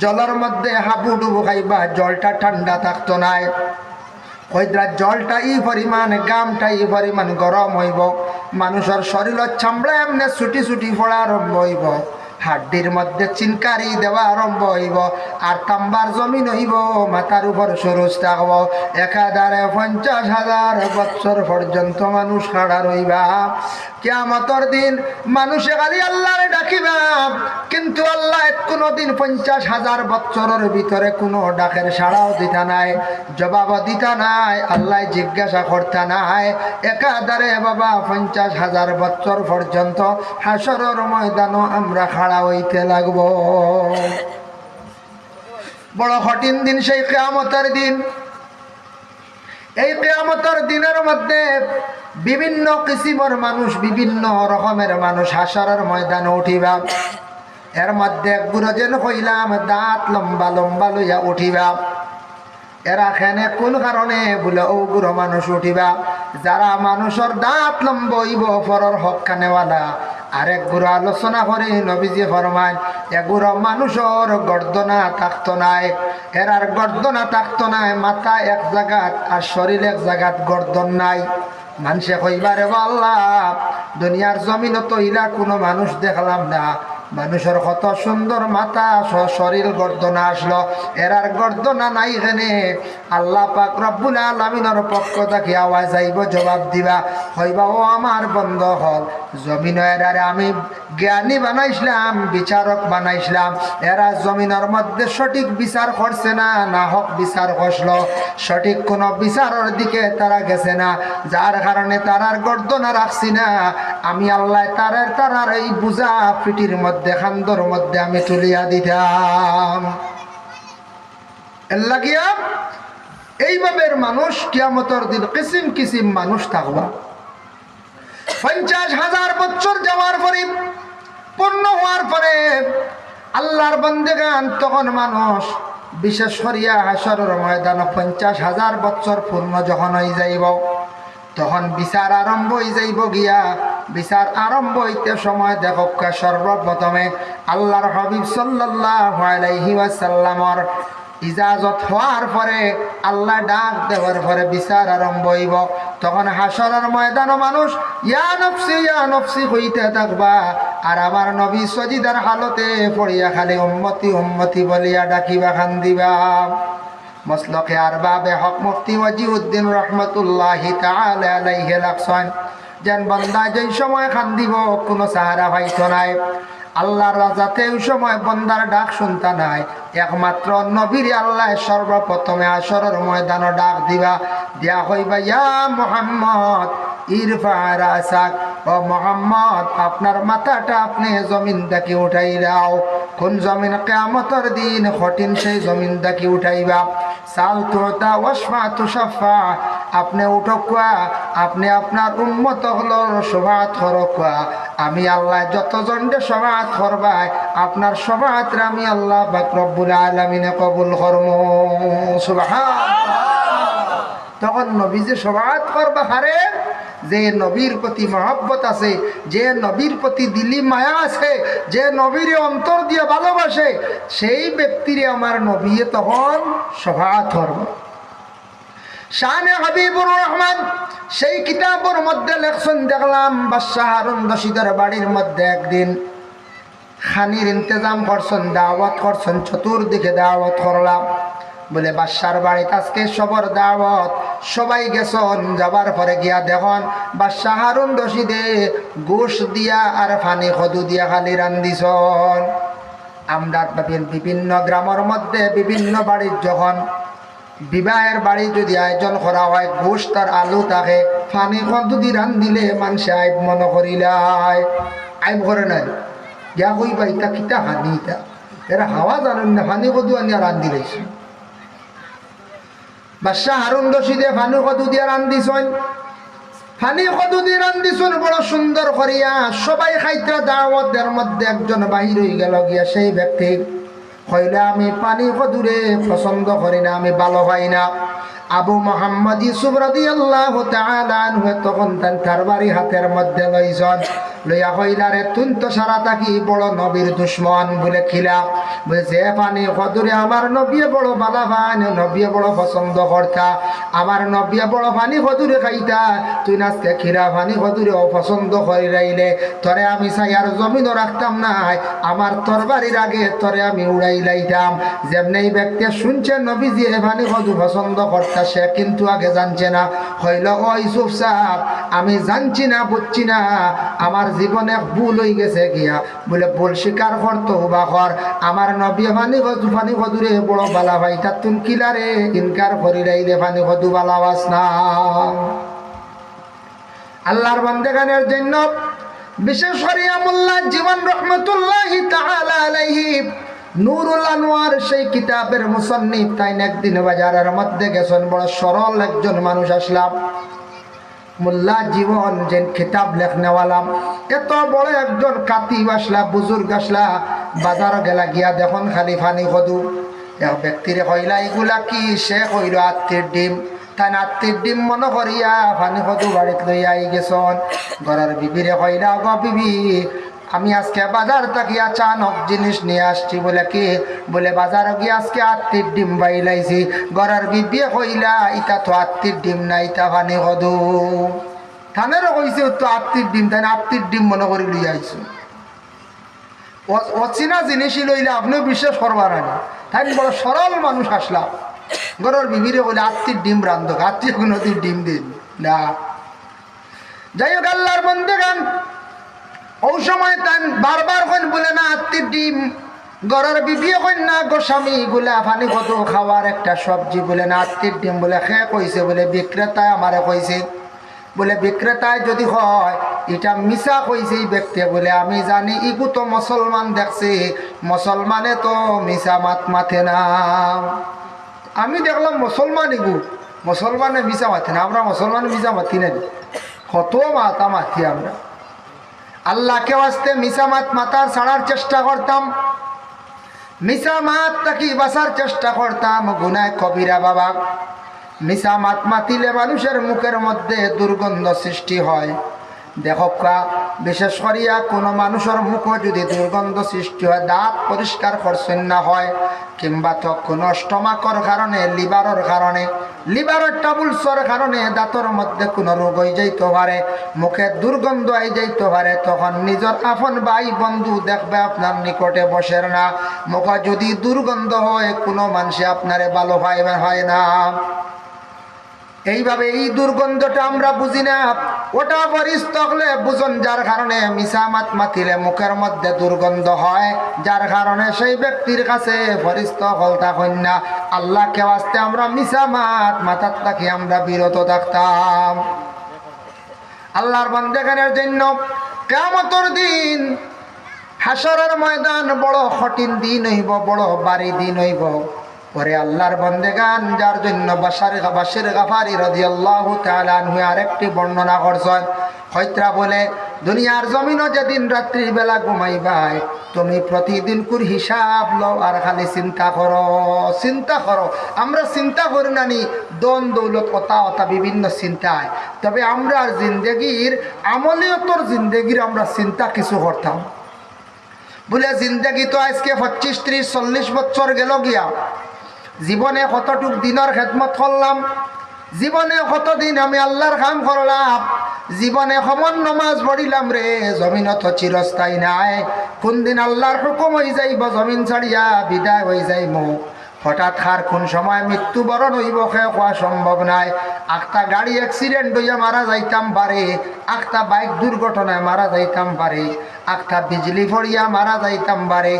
জলের মধ্যে হাবুডুবু খাইবা, জলটা ঠান্ডা থাকতো নাই। কইদ্রা জলটা ই পরিমাণ, গামটা ই পরিমাণ গরম হইব, মানুষের শরীরের চামড়া এমনি ছুটি ছুটি পড়া আরম্ভ হইব, হাড্ডির মধ্যে চিনকারি দেওয়া আরম্ভ হইব, আর তাম্বার জমিন হইব, মাথার উপর সরুজ থাকব। একাধারে 50,000 বছর পর্যন্ত মানুষ খাড়া রইবা। কিয়ামতের দিন মানুষে খালি আল্লাহরে ডাকিবা, কিন্তু আল্লাহ কোনোদিন 50,000 বছরের ভিতরে কোনো ডাকের সাড়াও দিতা নাই, জবাব দিতা নাই, আল্লাহ জিজ্ঞাসা করতা নাই। একাধারে বাবা 50,000 বছর পর্যন্ত হাসরের ময়দানও আমরা খাড়া হইতে লাগব। বড় কঠিন দিন সেই কিয়ামতের দিন। এই কিয়ামতের দিনের মধ্যে বিভিন্ন কিসিমের মানুষ, বিভিন্ন রকমের মানুষ হাসরের ময়দানে উঠিবা। এর মধ্যে গুরু যেন কইলাম দাঁত লম্বা লম্বা লইয়া উঠিবা। এরা খেনে কোন কারণে বলে ও গুরু মানুষ উঠিবা? যারা মানুষের দাঁত লম্বা হইব পরর হক খানেওয়ালা। আরেক গুরু আলোচনা করে নবীজি ফরমান এগুলো মানুষের গর্দনা থাকতো নাই, এরার গর্দনা থাকতো নাই, মাথা এক জায়গাত আর শরীর এক জায়গাত গর্দন নাই। মানুষে কইবারে আল্লাহ দুনিয়ার জমিন তো ইলা কোনো মানুষ দেখলাম না, মানুষের কত সুন্দর মাথা শরীর গর্দনা আসলো, এরার গর্দনা নাই এখানে। আল্লাহ পাক রব্বুল আলামিনের পক্ষ থেকে আওয়াজ আইব, জবাব দিবা, হইবা ও আমার বন্ধ হল জমিন, এরারে আমি জ্ঞানী বানাইছিলাম, বিচারক বানাইছিলাম, এরা জমিনের মধ্যে সঠিক বিচার করছে না, না হক বিচার করলো, সঠিক কোন বিচারের দিকে তারা গেছে না, যার কারণে তারার গর্দনা রাখছি না। আমি আল্লাহ তারার এই বুঝা পিটির মধ্যে খান্দর মধ্যে আমি তুলিয়া দিতাম। এর লাগিয়া এইভাবে মানুষ কিয়ামতের দিন কিসিম কিসিম মানুষ থাকবা। 50,000 বছর যাওয়ার পরে, পূর্ণ হওয়ার পরে আল্লাহর বান্দেগান, তখন মানুষ বিশেষ করিয়া হাসরের ময়দানে 50,000 বছর পূর্ণ যখন হয়ে যাইব, তখন বিচার আরম্ভ হয়ে যাইব গিয়া। বিচার আরম্ভ হইতে সময় দেখো সর্বপ্রথমে আল্লাহর হাবিব সাল্লাল্লাহু আলাইহি ওয়াসাল্লামর ইজাজত হওয়ার পরে, আল্লাহ ডাক দেওয়ার পরে বিচার আরম্ভ হইব। তখন হাসরের ময়দানে মানুষ ইয়া নফসি হইতে থাকবা, আর আমার নবী সজিদার হালতে পড়িয়া খালি উম্মতি উম্মতি বলিয়া ডাকিবা, খান্দিবা। মসলকে আরবাবে হক মুফতি ওয়াজিউদ্দিন রহমতুল্লাহি তাআলা আলাইহি লাকসান, যেন বান্দা যেই সময় খান্দিব কোনো সাহারা পাইতো নাই, আল্লাহর রাজাতে ওই সময় বন্দার ডাক শুনতা নাই, একমাত্র নবীর আল্লাহ সর্বপ্রথমে আসরের ময়দানে ডাক দিবা, দিয়া হইবা ইয়া মুহাম্মদ ইরফা রাসাক, ও মুহাম্মদ আপনার মাথাটা আপনি জমিন থেকে উঠাই দাও। কোন জমিন? কিয়ামতের দিন কঠিন সেই জমিন থেকে উঠাইবা। সাল তুতা ওয়াসফা তুশাফা, আপনি উঠকুয়া, আপনি আপনার উম্মত হলোর শফাআত করকুয়া। আমি আল্লাহ যতজনকে শফাআত করবাই, আপনার শফাআতরে আমি আল্লাহ পাক রব্বুল আলামিনে কবুল করব। সুবহানাল্লাহ। তখন নবী যে শফাআত করবা হারে, যে নবীর প্রতি মহব্বত আছে, যে নবীর প্রতি দিলি মায়া আছে, যে নবীর অন্তর দিয়ে ভালোবাসে, সেই ব্যক্তিরে আমার নবী তখন শফাআত করব। শানে হাবিবুর রহমান সেই কিতাবের মধ্যে লেখছেন, দেখলাম বাদশাহ হারুন রশিদের বাড়ির মধ্যে একদিন খানির ইন্তজাম করছেন, দাওয়াত করছেন, চতুর্দিকে দাওয়াত করলাম। বলে বাদশার বাড়িতে আজকে সবর দাওয়াত, সবাই গেছন। যাবার পরে গিয়া দেখুন বাদশাহ হারুন রশিদে গোশ দিয়া আর ফানি খদু দিয়া খালি রান্দিছন। আমরা বিভিন্ন গ্রামের মধ্যে বিভিন্ন বাড়ির যখন বিবাহের বাড়ি যদি আয়োজন করা হয়, গোশ তার আলু থাকে, ফানি খদু দি রান্দিলে মানুষে আইব মনে করিলাই, আইব করে নাই গিয়া কইবা ইতা কিতা হানি, ইতা এরা হাওয়া জানেন না, ফানি খদু আনিয়া রান্ধি লাইছে। বাদশাহ হারুন রশিদে ফানি কদু দিয়া রান্দিছন, ফানি কদু দিয়ে রান্দিছন বড় সুন্দর করিয়া, সবাই খাইতে দাওয়াতের মধ্যে একজন বাহির হয়ে গেল গিয়া, সেই ব্যক্তি কইলে আমি পানি কদুরে পছন্দ করি না, আমি ভালো পাই না। আবু মোহাম্মদ ইউসুফ রাদিয়াল্লাহু তাআলা আনহু তখন তার বাড়ি হাতের মধ্যে লইছন, লইয়া কইলারে তুই তো সারা থাকি বড় নবীর দুশ্মন বলে খিলা, বলছে পানি কদুরে আমার নবী বড় বালা পান, নবী বড় পছন্দ করতা, আমার নবী বড় পানি কদুরে খাইতা, তুই আজকে খিরা পানি কদুরে অপছন্দ করে রাইলে, তরে আমি চাই আর জমিনও রাখতাম নাই, আমার তোর বাড়ির আগে তরে আমি উড়াই লাইতাম। যেমনি এই ব্যক্তি শুনছে নবীজি এ পানি কদু পছন্দ করতা, সে কিন্তু আগে জানছে না। হইল ও ইউসুফ সাহেব, আমি জানছি না, বুঝছি না, আমার জীবনে ভুল হয়ে গেছে গিয়া, বলে ভুল স্বীকার করতো বা কর, আমার নবী পানি কদুরে বড় বালা ভাই, তার তুম কিলারে ইনকার করি রাইলে পানি কদু বালা বাস না। আল্লাহর বান্দেগানের জন্য বিশেষ করে মোল্লা জীবন রহমতুল্লাহি তাআলা আলাইহি নুরুল আনোয়ার সেই কিতাবের মুসান্নিফ, তাই একদিন বাজারের মধ্যে গেছেন, বড় সরল একজন মানুষ আসলাম, মোল্লা জীবন যে কিতাব লেখনেওয়ালাম, এত বড় একজন কাতিব আসলা, বুজুর্গ আসলা, বাজার গেলা গিয়া দেখুন খালি ফানি কদু। এক ব্যক্তিরে কইলা এগুলা কি? সে কইল আত্মীর ডিম। তাই আত্মীর ডিম মনে করিয়া ফানি কদু বাড়িত লইয়া আই গেছন। ঘরের বিবিরে কইলা গো বিবি, আমি আজকে বাজার থেকে আচানক জিনিস নিয়ে আসছি। বলে কি? বলে বাজার গিয়ে আজকে আত্মীর ডিম বাইলাইছি। ঘরের বিবিয়ে কইলা ইটা তো আত্মীর ডিম না, ইটা ফানি কদু। থানেরও কইছে তো আত্মীর ডিম, তাই আত্মীর ডিম মনে করি লইয়া আইছো। অচেনা জিনিসই লইলে আপনিও বিশ্বাস করবার না। তাই বড় সরল মানুষ আসলাম, ঘরের বিবিরে বলে আত্মীর ডিম রান্ধক, আত্মীয় কোনো ডিম দিন না। যাই হোক আল্লাহর বন্দেগান, ওই সময় তান বারবার কইন বলে না আত্মীর ডিম, ঘরের বিবিও কইন না গোস্বামী গুলা পানি কত খাওয়ার একটা সবজি বলে না আত্মীর ডিম বলে খেয়ে কইছে বলে বিক্রেতায় আমারে কইছে বলে বিক্রেতায় যদি হয় এটা মিশা কইছে এই ব্যক্তি বলে আমি জানি ইগু তো মুসলমান দেখছে, মুসলমানে তো মিশা মাত মাথে না। আমি দেখলাম মুসলমান ইগু, মুসলমানে মিশা মাথে না, আমরা মুসলমান মিশা মাথি না, কত মাথা মাথি আমরা। আল্লাহকে ওয়াস্তে মিশা মাত মাতার ছাড়ার চেষ্টা করতাম, মিশা মাত তাকি বাঁচার চেষ্টা করতাম, গুনায় কবিরা বাবা। মিশা মাত মাতিলে মানুষের মুখের মধ্যে দুর্গন্ধ সৃষ্টি হয়। দেখকা বিশেষ করিয়া কোনো মানুষের মুখ যদি দুর্গন্ধ সৃষ্টি হয়, দাঁত পরিষ্কার করছেন না হয়, কিংবা তো কোনো স্টমাকর কারণে, লিভারের কারণে, লিভারের টাবুলসর কারণে দাঁতের মধ্যে কোনো রোগ হয়ে যাইতে পারে, মুখে দুর্গন্ধ হয়ে যাইতে পারে, তখন নিজের আপন ভাই বন্ধু দেখবে আপনার নিকটে বসের না। মুখে যদি দুর্গন্ধ হয় কোনো মানুষে আপনারে ভালো পাইবে হয় না। এইভাবে এই দুর্গন্ধটা আমরা বুঝি না, ওটা পরিস্থ হলে বুঝন, যার কারণে মিশা মাত মাতিলে মুখের মধ্যে দুর্গন্ধ হয়, যার কারণে সেই ব্যক্তির কাছে পরিস্থ হলতা কন্যা। আল্লাহকে ওয়াস্তে আমরা মিশা মাত মাতার তাকে আমরা বিরত থাকতাম। আল্লাহর বান্দাগানের জন্য কিয়ামতের দিন, হাসরের ময়দান বড় কঠিন দিন হইব, বড় ভারী দিন হইব। পরে আল্লাহর বন্দেগান যার জন্য বাশির গাফারি রাদিয়াল্লাহু তাআলা আনহু আরেকটি বর্ণনা করছেন, হয়তরা বলে দুনিয়ার জমিনও যেদিন রাত্রির বেলা ঘুমাইবাই তুমি প্রতিদিন কুর হিসাব লও আর খালি চিন্তা করো, চিন্তা করো। আমরা চিন্তা করি না নি দন দৌলত কথা অতা বিভিন্ন চিন্তায়, তবে আমরা জিন্দেগির আমলিয়তর জিন্দেগির আমরা চিন্তা কিছু করতাম বলে জিন্দেগি তো আজকে 25, 30, 40 বছর গেল গিয়া, জীবনে কতটুক দিনের খেদমত করলাম, জীবনে কতদিন আমি আল্লাহর কাম করলাম, জীবনে সমন নমাজ পড়িলাম রে, জমিনত চিরস্থায়ী নাই, কোন দিন আল্লাহর হুকুম হয়ে যাইব জমিন ছাড়িয়া বিদায় হয়ে যাইব, হঠাৎ খার কোন সময় মৃত্যুবরণ হইব সে কোয়া সম্ভব নাই। একটা গাড়ি অ্যাক্সিডেন্ট হইয়া মারা যাইতাম পারে, একটা বাইক দুর্ঘটনায় মারা যাইতাম পারে, একটা বিজলি ফড়িয়া মারা যাইতাম পারে,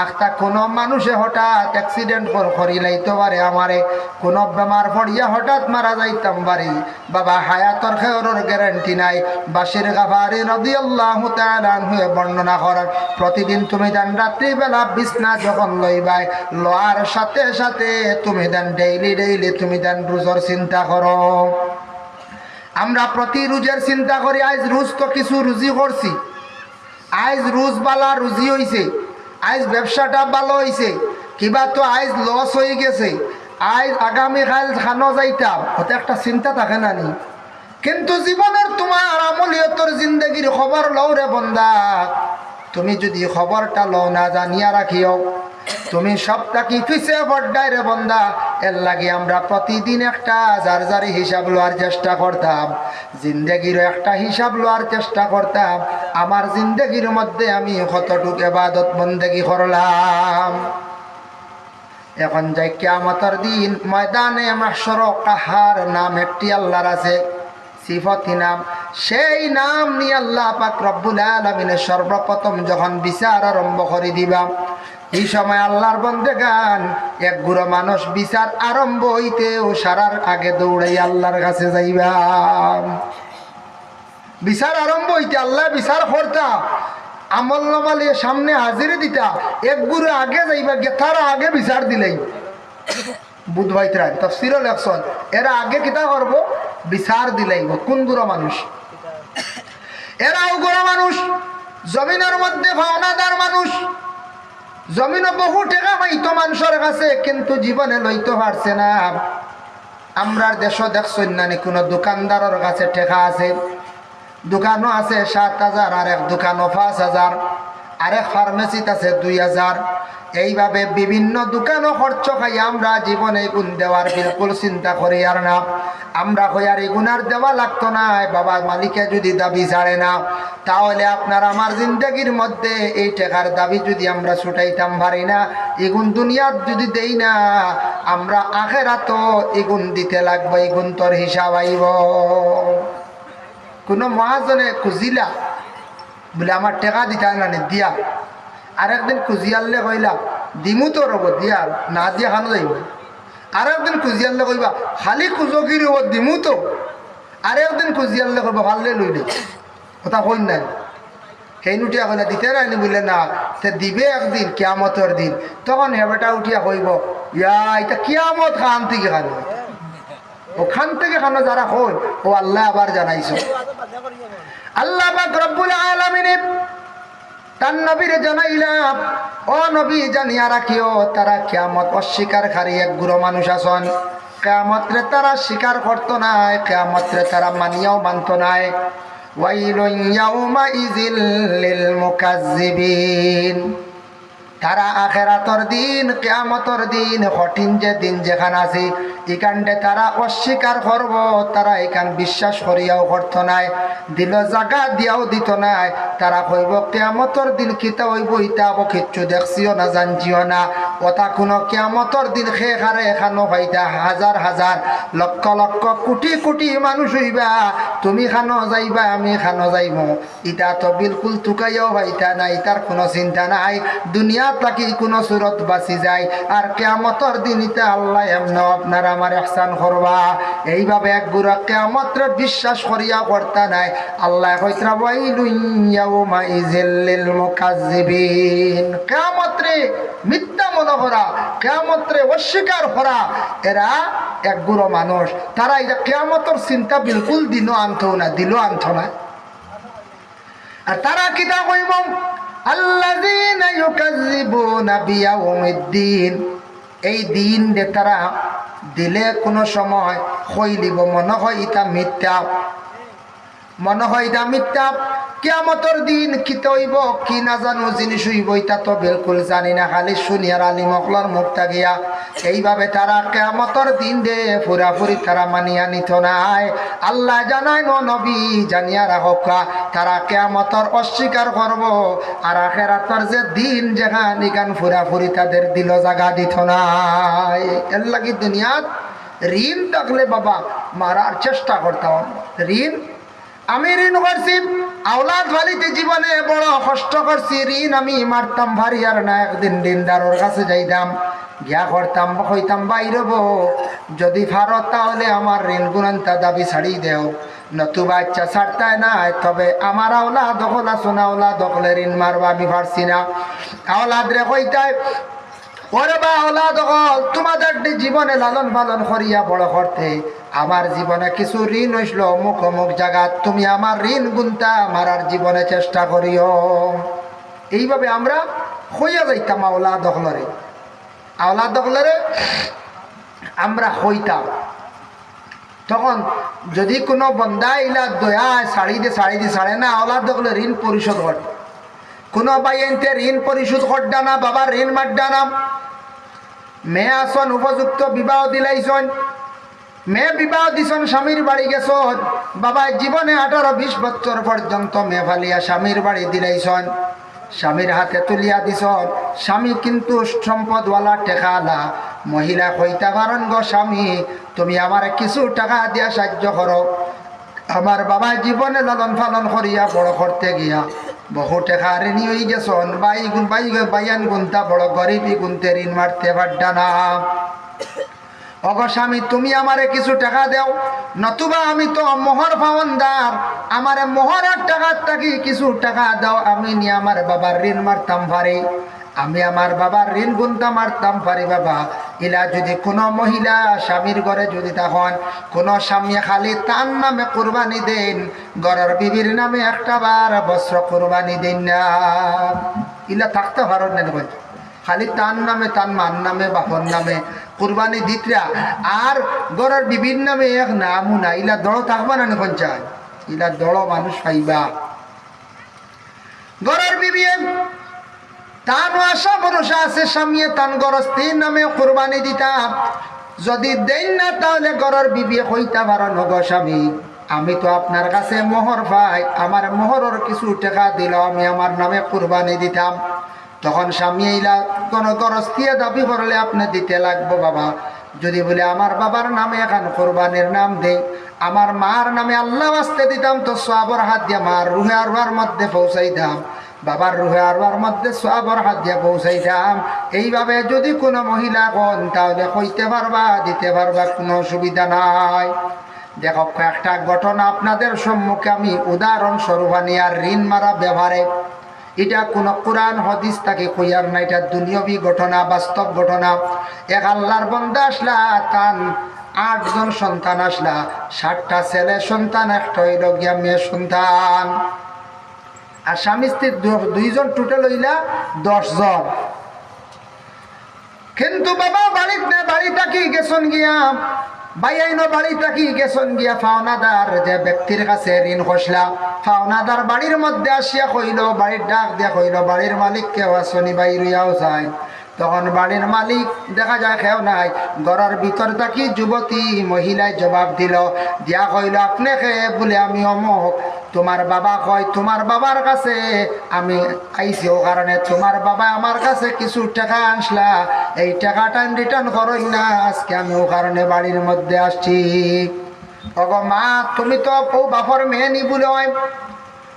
একটা কোনো মানুষে হঠাৎ অ্যাক্সিডেন্ট করি লাইতে পারে আমারে, কোনো বেমার ফড়িয়া হঠাৎ মারা যাইতাম পারে। বাবা হায়াতর খেয়রের গ্যারান্টি নাই। বাশির গাফারি রাদিয়াল্লাহু তাআলা আনহু বর্ণনা করেন, প্রতিদিন তুমি দেন রাত্রিবেলা বিছনা যখন লইবাই, লওয়ার সাথে সাথে তুমি দেন ডেইলি তুমি দেন রোজর চিন্তা করো। আমরা প্রতি রোজের চিন্তা করি, আজ রোজ তো কিছু রুজি করছি, আজ রোজ বালা রুজি হইছে, আজ ব্যবসাটা ভালো হইছে, কিবা তো আজ লস হয়ে গেছে, আজ আগামীকাল খানো যাইতাম, ওতে একটা চিন্তা থাকে না নি? কিন্তু জীবনের তোমার আমলিয়তর জিন্দগির খবর লও রে বন্দা, তুমি যদি খবরটা লও না জানিয়া রাখিও, তুমি সবটা কি পিছিয়ে পড়ায় রে বন্দা। এর লাগে আমরা প্রতিদিন একটা জারি হিসাব লওয়ার চেষ্টা করতাম, জিন্দগির একটা হিসাব লওয়ার চেষ্টা করতাম, আমার জিন্দগির মধ্যে আমি কতটুকু ইবাদত বন্দেগি করলাম। এখন যাই কিয়ামতের দিন ময়দানে মাহশর, কাহার নাম একটি আল্লাহর আছে, সিফতি নাম, সেই নাম নিয়ে আল্লাহ পাক রব্বুল আলামিন সর্বপ্রথম যখন বিচার আরম্ভ করে দিবা, এই সময় আল্লাহর বন্দেগান এক গুঁড়ো মানুষ বিচার আরম্ভ হইতেও সারার আগে দৌড়াই আল্লাহর কাছে যাইবা। বিচার আরম্ভ হইতে আল্লাহ বিচার করতা, আমল নামালে সামনে হাজিরে দিতা, এক গুঁড়ো আগে যাইবা, তারা আগে বিচার দিলেই বুধ ভাইতরা তাফসীরে লেখছেন, এরা আগে কিতা করব? বিচার দিলাইব। কোন গুঁড়ো মানুষ? এরাও গুঁড়ো মানুষ, জমিনের মধ্যে ভাওনাদার মানুষ, জমিনে বহু টাকা পাইতো মানুষের কাছে, কিন্তু জীবনে লইতে পারছে না। আমরার দেশ দেখছেন না নি কোনো দোকানদারের কাছে টাকা আছে, দোকানও আছে 7,000, আর এক দোকানও 5,000, আরেক ফার্মেসিতে আছে 2,000, এইভাবে বিভিন্ন দোকানও খরচ খাই আমরা জীবনে গুণ দেওয়ার বিলকুল চিন্তা করি আর না। আমরা কই আর এগুনার দেওয়া লাগতো না, বাবা মালিকে যদি দাবি ছাড়ে না, তাহলে আপনার আমার জিন্দগির মধ্যে এই টাকার দাবি যদি আমরা ছুটাইতাম পারি না, এগুন দুনিয়ার যদি দেই না, আমরা আখেরাতও এগুন দিতে লাগবে, এগুন তোর হিসাব আইব। কোনো মহাজনে খুঁজিলা বলে আমার টাকা দিতে না দিয়া, আরেকদিন খুঁজিয়ালে কইলা দিমু তো রব দিয়ার না দিয়া খানো যাইব। আরেকদিন খুঁজিয়ালে কইবা খালি খুঁজো কি রব দিমু তো, আরেকদিন খুঁজিয়ালে কইবা ভাললে লইলে কথা কই নাই। সেই উঠিয়া কইলা দিতে রাইনি বললে না, সে দিবে একদিন কিয়ামতের দিন। তখন হেবেটা উঠিয়া কইব ইয়া এটা কিয়ামত খান থেকে খানো, ওখান থেকে খানো যারা কই ও আল্লাহ আবার জানাইছ। আল্লাহ পাক রব্বুল আলামিন তার নবীরে জানাইলাম, ও নবী জানিয়া রাখিও তারা কিয়ামত অস্বীকারী এক গুরু মানুষ আছেন। কিয়ামতরে তারা স্বীকার করতো নাই, কিয়ামতরে তারা মানিয়াও মানতো নাই। ওয়াইলুন ইয়াউমাইযিল লিল মুকাজ্জিবিন, তারা আখেরাতর দিন কিয়ামতর দিন কঠিন যে দিন যেখান আছে এখানটা তারা অস্বীকার করব, তারা এখান বিশ্বাস করিয়াও করত নাই, দিল জাগা দিয়াও দিত নাই। তারা কইব কিয়ামতর দিন কিতা হইব ইটা কিচ্ছু দেখছিও না জানছিও না। ওটা কোনো কিয়ামতর দিন খে খারে এখানো হইতা হাজার হাজার লক্ষ লক্ষ কোটি কোটি মানুষ হইবা, তুমি খানো যাইবা আমি খানো যাইব, ইটা তো বিলকুল টুকাইয়াও হইতা নাই, তার কোনো চিন্তা নাই। দুনিয়া তাকি কোনো সুরত বাঁচি যায়, আর কিয়ামতর দিন ইটা আল্লাহ এমন আপনারা আমার ইহসান করবা। এইভাবে এক গুরু কিয়ামতরে বিশ্বাস করিয়া করতা নাই। আল্লাহ কইতরা ওয়াইলুন ইয়াউমাইযিল লিল মুকাজ্জিবিন, কিয়ামতরে মিথ্যা মনে করা, কিয়ামতরে অস্বীকার করা, এরা এক গুরু মানুষ। তারা এই কিয়ামতর চিন্তা বিলকুল দিনও আনতো না, দিলও আনতো না। আর তারা কিতা কইব আল্লাযীনা ইউকাজ্জিবুনা বিয়াউমিদ্দিন, এই দিন দে তারা দিলে কোনো সময় হইলিব মনে হয় ইটা মিথ্যা, মনে হয় এটা মিথ্যা। কিয়ামতর দিন কি হইব কি না জানো জিনিস হইব এটা তো বিলকুল জানি না, খালি শুনিয়ার আলিম অকলার মুখ থাকিয়া। এইভাবে তারা কিয়ামতর দিন দে পুরাপুরি তারা মানিয়া নিত নাই। আল্লাহ জানাই নবী জানিয়া রাখা, তারা কিয়ামতর অস্বীকার করব, আর আখিরাতের যে দিন যেখান এখান পুরাপুরি তাদের দিল জাগা দিত নাই। এর লাগি দুনিয়াত ঋণ থাকলে বাবা মারার চেষ্টা করতাম। ঋণ আমি ঋণ করছি আওলাদ ফালিতে জীবনে বড় কষ্ট করছি, ঋণ আমি মারতাম ভারী আর না। একদিন দিনদারোর কাছে যাইতাম, গিয়া করতাম হইতাম বাইরব, যদি ভারত তাহলে আমার ঋণ গুণান্তা দাবি ছাড়ি দেও, নতুবা ইচ্ছা ছাড়তায় না। তবে আমার আওলাদ দখল আসুন, আওলাদ দখলে ঋণ মারবা আমি পারছি না। আওলাদ রে কইতায় ওরে বা আওলাদ তোমাদের জীবনে লালন পালন করিয়া বড় করতে আমার জীবনে কিছু ঋণ হইছিল অমুক অমুক জায়গা, তুমি আমার ঋণ গুনতা মারার জীবনে চেষ্টা করিও। এইভাবে আমরা হইয়া যাইতাম আওলাদ দখলরে, আওলাদ দখলরে আমরা হইতাম। তখন যদি কোনো বন্দা ইলা দয়া ছাড়ি দিয়ে ছাড়ে না, আওলাদ দখলে ঋণ পরিশোধ করে। কোনো ভাই এনতে ঋণ পরিশোধ করডা না, বাবার ঋণ মাড্ডা না। মেয়ে আসন উপযুক্ত বিবাহ দিলাইছন, মেয়ে বিবাহ দিছন স্বামীর বাড়ি গেছন, বাবা জীবনে 18-20 বছর পর্যন্ত মেয়ে ফালিয়া স্বামীর বাড়ি দিলাইছন, স্বামীর হাতে তুলিয়া দিছন। স্বামী কিন্তু সম্পদওয়ালা টেকালা, মহিলা কইতা পারেন গো স্বামী তুমি আমার কিছু টাকা দিয়া সাহায্য করো, আমার বাবা জীবনে লালন পালন করিয়া বড় করতে গিয়া বহু টাকা ঋণী হয়ে গেছন, বাইয়ান গুনতা বড় গরিবী গুনতে ঋণ মারতে পারডা না। অগ স্বামী তুমি আমারে কিছু টাকা দেও, নতুবা আমি তো মোহর পাওয়ানদার, আমারে মোহরের টাকার থাকি কিছু টাকা দাও, আমি নিয়ে আমার বাবার ঋণ মারতাম পারি, আমি আমার বাবার ঋণ গুনতা মারতাম পারি। বাবা ইলা যদি কোনো মহিলা স্বামীর ঘরে যদি তখন কোনো স্বামী খালি তার নামে কোরবানি দেন, ঘরের বিবির নামে একটা বার বস্ত্র কোরবানি দেন না, ইলা থাকতে পারেন না, খালি তার নামে তার মার নামে বাপর নামে কোরবানি দিতরা, আর ঘরের বিবির নামে এক নামও না, ইলা দড় থাকবা না পঞ্চায়েত, ইলা দড় মানুষ পাইবা। ঘরের বিবি তানও আশা ভরসা আছে স্বামীয়ে তান গরস্তির নামে কোরবানি দিতাম, যদি দেন না তাহলে ঘরের বিবি হইতা পারো নগ স্বামী, আমি তো আপনার কাছে মোহর পাই, আমার মোহরের কিছু টাকা দিল আমি আমার নামে কোরবানি দিতাম। তখন স্বামী এইলা কোন গরস্তিয়ে দাবি করলে আপনি দিতে লাগবো বাবা, যদি বলে আমার বাবার নামে এখন কোরবানির নাম দেই, আমার মার নামে আল্লাহ আসতে দিতাম তো সওয়াবের হাত দিয়ে মার রুহে আরওয়ার মধ্যে পৌঁছাইতাম, বাবার রুহে আরওয়ার মধ্যে সওয়াবের হাত দিয়ে পৌঁছাইতাম। এইভাবে যদি কোনো মহিলা কোন তাহলে কইতে পারবা, দিতে পারবা, কোনো অসুবিধা নাই। দেখো কয়েকটা ঘটনা আপনাদের সম্মুখে আমি উদাহরণস্বরূপ আনি। আর ঋণ মারা ব্যবহারে এটা কোন কোরআন হাদিস তাকে কইয়ার না, এটা দুনিয়াবি ঘটনা, বাস্তব ঘটনা। এক আল্লাহর বান্দা আসলা, তান 8 জন সন্তান আসলা, 7টা ছেলে সন্তান, একটা হইল গিয়া মেয়ে সন্তান। আর স্বামী স্ত্রী 2 জন, টোটাল হইলা 10 জন। কিন্তু বাবা বাড়িতে বাড়িটা কি গেছন গিয়া, বাইয়াইনো বাড়িটা কি গেছন গিয়া ফাওনাদার যে ব্যক্তির কাছে ঋণ খসলা, ফাওনাদার বাড়ির মধ্যে আসিয়া কইল, বাড়ির ডাক দিয়া কইল বাড়ির মালিক কেউ আসনি, বাইরিয়াও যায়। তখন বাড়ির মালিক দেখা যায় কেউ নাই, ঘরের ভিতর থাকি যুবতী মহিলায় জবাব দিল, দিয়া কইল আপনি কে? বলে আমি অমুক। তোমার বাবা কয়, তোমার বাবার কাছে আমি আইছি ও কারণে তোমার বাবা আমার কাছে কিছু টাকা আনসলা, এই টাকাটা রিটার্ন করই না, আজকে আমি ও কারণে বাড়ির মধ্যে আসছি। ওগো মা, তুমি তো ও বাপর মেয়ে নি বলে হয়,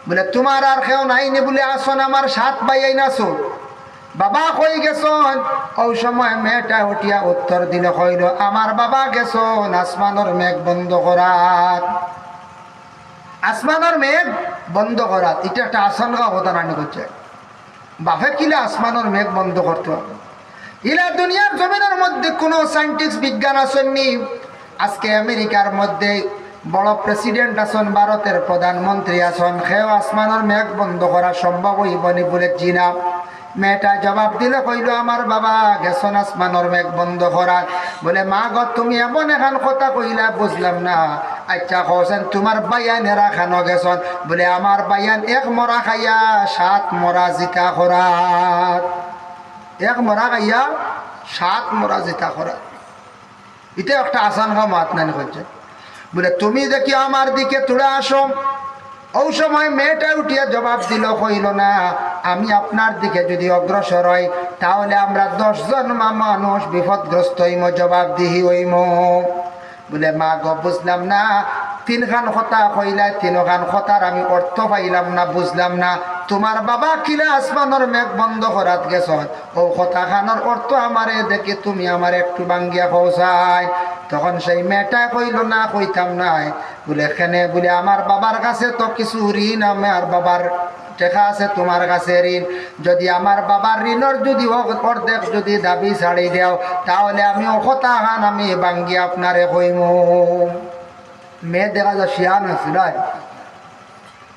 বলে তোমার আর কেউ নাই নি বলে আসন, আমার 7 ভাই আইনাছো, বাবা কই গেছন? ওই সময় মেয়েটা উঠিয়া উত্তর দিল, কইল আমার বাবা গেছন আসমানের মেঘ বন্ধ করাত। আসমানের মেঘ বন্ধ করাত, এটা একটা আশঙ্কা কথা রানি করছে। বাপে কিলে আসমানের মেঘ বন্ধ করতে হবে? ইলা দুনিয়ার জমিনের মধ্যে কোনো সায়েন্টিস্ট বিজ্ঞান আসেননি। আজকে আমেরিকার মধ্যে বড় প্রেসিডেন্ট আসন, ভারতের প্রধানমন্ত্রী আসন, সেও আসমানের মেঘ বন্ধ করা সম্ভব হইবনি বলে জিনা। মেয়েটা জবাব দিলে কইল আমার বাবা গেছন আসমানের মেঘ বন্ধ করার। বলে মা গো, তুমি এমন এখন কথা কইলা বুঝলাম না। আচ্ছা কছেন তোমার বাইয়ানেরা খানো গেছন? বলে আমার বাইয়ান 1 মরা খাইয়া 7 মরা জিতা করার। 1 মরা খাইয়া 7 মরা জিতা করার, এটা একটা আসান মাত নানি করছে। বলে তুমি দেখি আমার দিকে তুলে আসো। ওই সময় মেয়েটা উঠিয়া জবাব দিল, কইল না, আমি আপনার দিকে যদি অগ্রসর হই তাহলে আমরা 10 জন মানুষ বিপদগ্রস্ত হইম, জবাব দিহি হইম। বলে মা গো, বুঝলাম না, 3 খান কথা কইলাই, 3 খান কথার আমি অর্থ পাইলাম না, বুঝলাম না। তোমার বাবা কিলা আসমানের মেঘ বন্ধ করাত গেছ, ও কথা খানোর অর্থ আমারে দেখে তুমি আমার একটু বাঙ্গিয়া পৌঁছায়। তখন সেই মেয়েটা কইল না, কইতাম নাই। বলে এখানে বলে আমার বাবার কাছে তো কিছু ঋণ, আমার বাবার টাকা আছে, তোমার কাছে ঋণ। যদি আমার বাবার ঋণের যদি অর্ধেক যদি দাবি ছাড়ি দেও তাহলে আমি ও কথা খান আমি বাঙ্গি আপনারে কইম। মেয়ে দেখা যা শিয়ান আছিল,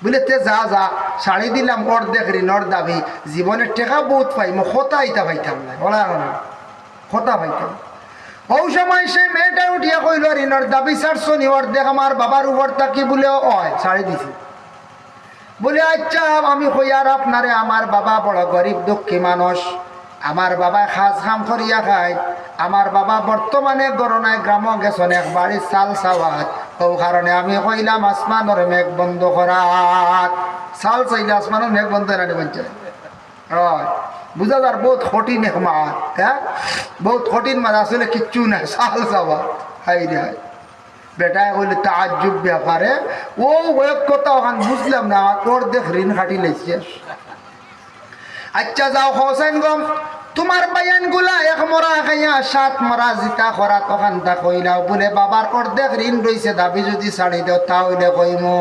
বলে তে যা যা ছাড়ি দিলাম অর্ধেক ঋণর দাবি, জীবনের টেকা বহুত পাইম, কথা ইতা পাইতাম না, বলা কথা পাইতাম। ওই সময় সেই মেয়েটা উঠিয়া কইল ঋণর দাবি ছাড়ছো নি? অর্ধেক আমার বাবার উপর থাকি বলে হয় ছাড়ি দিছি। বলে আচ্ছা আমি কই আর আপনারে, আমার বাবা বড় গরিব দুঃখী মানুষ, আমার বাবা খাস খাম করিয়া খায়, আমার বাবা বর্তমানে গরনায় গ্রাম গেছন এক বাড়ির চাল চাওয়াত, ও কারণে আমি কইলাম আসমানের মেঘ বন্ধ করাত। চাল চাইলে আসমানের মেঘ বন্ধ না বলছে, বুঝা যার বহুত কঠিন এক মাছ, হ্যাঁ বহুত কঠিন মাছ, আসলে কিচ্ছু নাই, চাল চাওয়া। হাই রে হাই, বেটায় কইলে তাজ্জুব ব্যাপারে ও এক কথা ওখান বুঝলাম না, আমার অর্ধেক ঋণ খাটি লেগছে। আচ্ছা যাও হোসেন গম, তোমার বায়ান গুলা 1 মরা খাইয়া 7 মরা জিতা করা, তখন তা কইলাও। বলে বাবার অর্ধেক ঋণ রয়েছে, দাবি যদি ছাড়ি দেও তাহলে কইমু।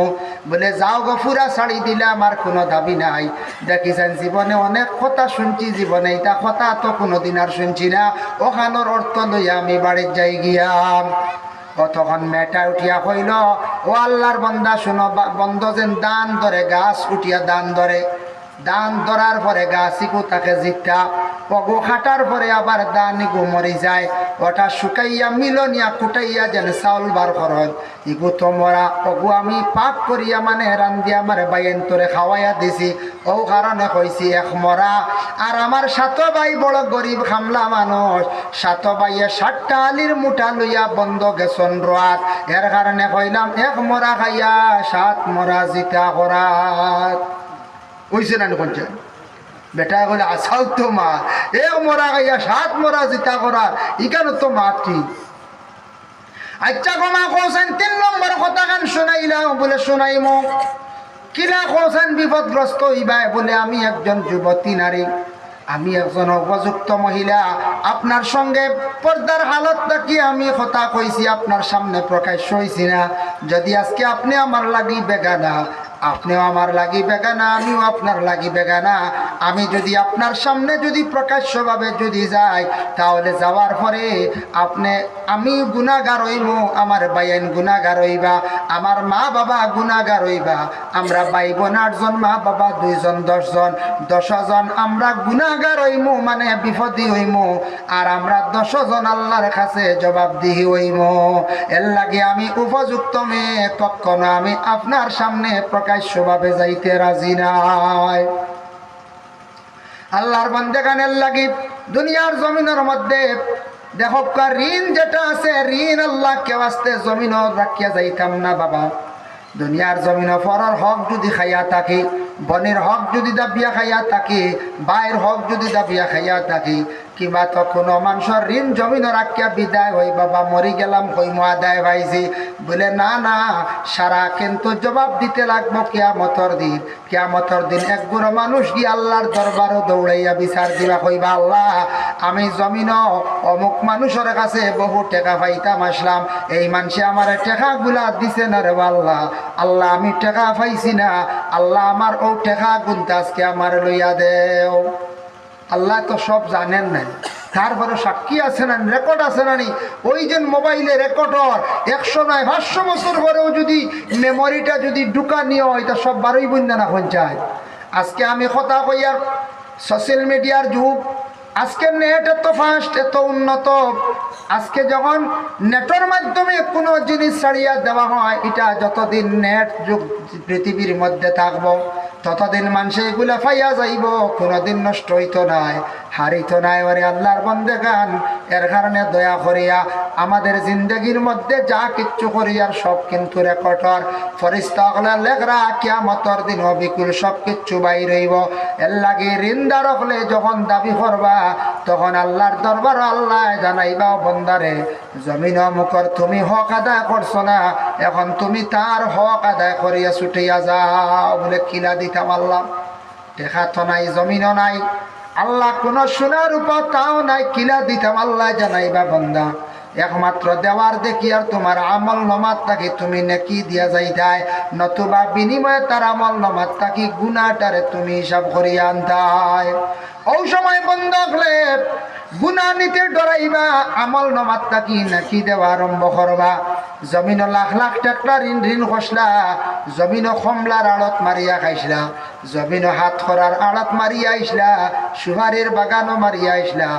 বলে যাও গো, পুরা ছাড়ি দিলে আমার কোনো দাবি নাই। দেখিছেন জীবনে অনেক কথা শুনছি, জীবনে এটা কথা তো কোনোদিন আর শুনছি না, ওখানোর অর্থ লইয়া আমি বাড়ির যাই গিয়াম। তখন মেয়েটা উঠিয়া কইল, ও আল্লাহর বান্দা শুনো, বন্ধ যেন দান ধরে গাছ উঠিয়া দান ধরে, দান ধরার পরে গাছিকু তাকে জিতা, অগু খাটার পরে আবার দানি গু মরি যায়, ওটা শুকাইয়া মিলনিয়া কুটাইয়া যেন চাউল বার করয়, ইগু তো মরা। অগু আমি পাক করিয়া মানে রান্দিয়া আমার বাইন তোরে খাওয়াইয়া দিছি, ও কারণে কইছি এক মরা। আর আমার সাত ভাই বড় গরিব খামলা মানুষ, সাত ভাইয়ে 60টা আলির মুঠা লইয়া বন্ধ গেছন রাত, এর কারণে কইলাম এক মরা খাইয়া 7 মরা জিতা করাত। ওইছে না কোনছে বেটা কইলে আসাও তো মা, এক মরা খাইয়া 7 মরা জিতা করার, ইকানো তো মাটি। আচ্ছা গোমা কোসেন 3 নম্বর কথা গান শোনাইলাম বলে শোনাইমো কিলা কোসেন বিপদগ্রস্ত হইবাই বলে আমি একজন যুবতী নারী, আমি একজন উপযুক্ত মহিলা, আপনার সঙ্গে পর্দার হালত নাকি আমি কথা কইছি, আপনার সামনে প্রকাশ হইছি না। যদি আজকে আপনি আমার লাগি বেগানা, আপনিও আমার লাগি বেগানা, আমিও আপনার লাগি বেগানা, আমি যদি আপনার সামনে যদি প্রকাশ্যভাবে যদি যাই, তাহলে যাওয়ার পরে আমি গুনাহগার হইব, আমার বাইন গুনাহগার হইবা, আমার মা বাবা গুনাহগার হইবা, আমরা ভাই বোন 8 জন, মা বাবা 2 জন, 10 জন, 10 জন আমরা গুনাহগার হইমু, মানে বিপদী হইমু, আর আমরা 10 জন আল্লাহর কাছে জবাবদিহি হইমু। এর লাগে আমি উপযুক্ত মেয়ে, কখনো আমি আপনার সামনে প্রকাশ্যভাবে যাইতে রাজি নাই। আল্লাহর বান্দাগানের লাগি দুনিয়ার জমিনের মধ্যে দেখো ঋণ যেটা আছে, ঋণ আল্লাহ কে আসতে জমিন রাখিয়া যাইতাম না বাবা। দুনিয়ার জমিন পরের হক যদি খাইয়া থাকি, বনের হক যদি দাবিয়া খাইয়া থাকি, বাইর হক যদি দাবিয়া খাইয়া থাকি, কিংবা তো কোনো মানুষের ঋণ জমিন রাখিয়া বিদায় হই বাবা মরি গেলাম কইমো আদায় পাইছি বলে, না না, সারা কিন্তু জবাব দিতে লাগবো কিয়ামতর দিন। কিয়ামতর দিন একগুলো মানুষ গিয়ে আল্লাহর দরবারও দৌড়াইয়া বিচার দিবা, কইবা আল্লাহ আমি জমিন অমুক মানুষের কাছে বহু টাকা পাইতাম আসলাম, এই মানুষে আমার টাকাগুলা দিছে না রে আল্লাহ, আল্লাহ আমি টাকা পাইছি না, আল্লাহ আমার ও টাকা গুনতে আজকে আমার লইয়া দেও। আল্লাহ তো সব জানেন নাই, তারপরে সাক্ষী আছে না, রেকর্ড আছে না, ওই যে মোবাইলে রেকর্ডর 100 নয় 500 বছর পরেও যদি মেমোরিটা যদি ঢুকা নিয়ে হয়, তা সব বারোই বন্ধা না পঞ্চায়েত। আজকে আমি কথা কই, আর সোশ্যাল মিডিয়ার যুগ, আজকে নেট এত ফাস্ট, এত উন্নত, আজকে যখন নেটের মাধ্যমে কোনো জিনিস ছাড়িয়া দেওয়া হয়, এটা যতদিন নেট যুগ পৃথিবীর মধ্যে থাকবো ততদিন মানুষ এগুলা পাইয়া যাইব, কোনোদিন নষ্ট হইতো নাই, হারিত নাই। ওরে আল্লাহর বন্দেগান, এর কারণে দয়া করিয়া আমাদের জিন্দগির মধ্যে যা কিচ্ছু করিয়ার সব কিন্তু রেকর্ডর ফরিস্তা হলে লেখরা কিয়ামতর দিন অবিকুল সব কিচ্ছু বাইর হইব। এর লাগে ঋণদার হলে যখন দাবি করবা, তখন আল্লাহর দরবার আল্লাহ জানাইবা, বন্দারে জমিন মুখর তুমি হক আদায় করছো না, এখন তুমি তার হক আদায় করিয়া ছুটিয়া যাও বলে কিলা দিতাম আল্লাহ। দেখা তো নাই, জমিনও নাই, আল্লাহ কোন সোনার উপর তাও নাই, কিলা দিতাম আল্লাহ জানাইবা, বন্দা একমাত্র দেওয়ার দেখি আর তোমার আমল নমাত তাকে তুমি নেকি দিয়া যাইতায়, নতুবা বিনিময়ে তার আমল নমাত তাকে গুনাহটারে তুমি হিসাব করিয়া আনতায়। ওই সময় বন্ধ হলে গুনাহ নিতে ডরাইবা, আমল নমাত তাকি নাকি দেওয়া আরম্ভ করবা। জমিন লাখ লাখ টাকা ঋণ খসলা, জমিন কমলার আড়ত মারিয়া খাইছিলা, জমিন হাত খরার আড়ত মারিয়া আইসলা, সুপারির বাগানও মারিয়া আইসলা,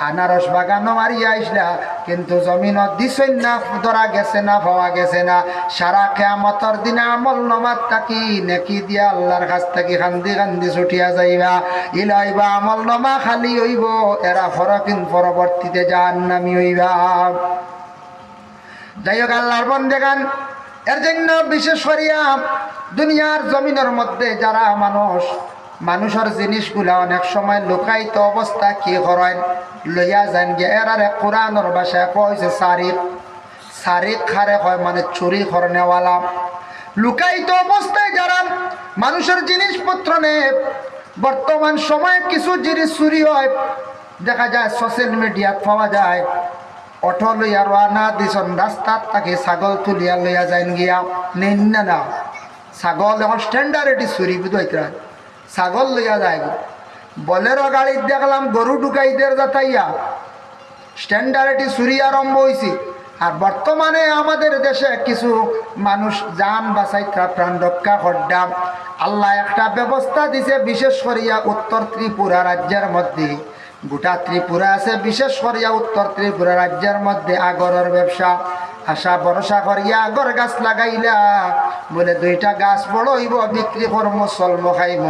আনারস বাগানও মারিয়া আইসলা, কিন্তু জমিন দিছই না, ধরা গেছে না, পাওয়া গেছে না। সারা কিয়ামতের দিনে আমল নমাত তাকি নেকি দিয়া আল্লাহর কাছ থেকে কান্দি কান্দি ছুটিয়া যাইবা, ইলাইবা আমল নমা খালি হইব, এরা ফরকিন পরবর্তীতে জাহান্নামী হইবা। যাই হোক আল্লাহর বন্দেগান, এর জন্য বিশেষ করিয়া দুনিয়ার জমিনের মধ্যে যারা মানুষের জিনিসগুলা অনেক সময় লুকায়িত অবস্থা কি করেন লইয়া যান গিয়ে, এরারে কোরআনের ভাষায় কইছে সারিক। সারিক খারে হয় মানে চুরি করনেওয়ালা। লুকায়িত অবস্থায় যারা মানুষের জিনিসপত্র নেয়, বর্তমান সময়ে কিছু জিনিস চুরি হয়, দেখা যায় সোশ্যাল মিডিয়াত পাওয়া যায়, অটো লইয়া রানা দিছন রাস্তার তাকে ছাগল তুলিয়া লইয়া যাইন গিয়া নেন না, ছাগল এখন স্ট্যান্ডার্ড চুরি বুঝাইতে, ছাগল লইয়া যায়। বলেরো গাড়ির দেখলাম গরু ঢুকাইদের যাতাইয়া স্ট্যান্ডার্ড চুরি আরম্ভ হয়েছে। আর বর্তমানে আমাদের দেশে কিছু মানুষ জান বাঁচাইতা প্রাণ রক্ষা করডাম, আল্লাহ একটা ব্যবস্থা দিছে, বিশেষ করিয়া উত্তর ত্রিপুরা রাজ্যের মধ্যে গোটা ত্রিপুরা আছে, বিশেষ করিয়া উত্তর ত্রিপুরা রাজ্যের মধ্যে আগরের ব্যবসা। আশা ভরসা করিয়া আগর গাছ লাগাইলা, বলে 2টা গাছ বড় হইব, বিক্রি করমো, চলম খাইম,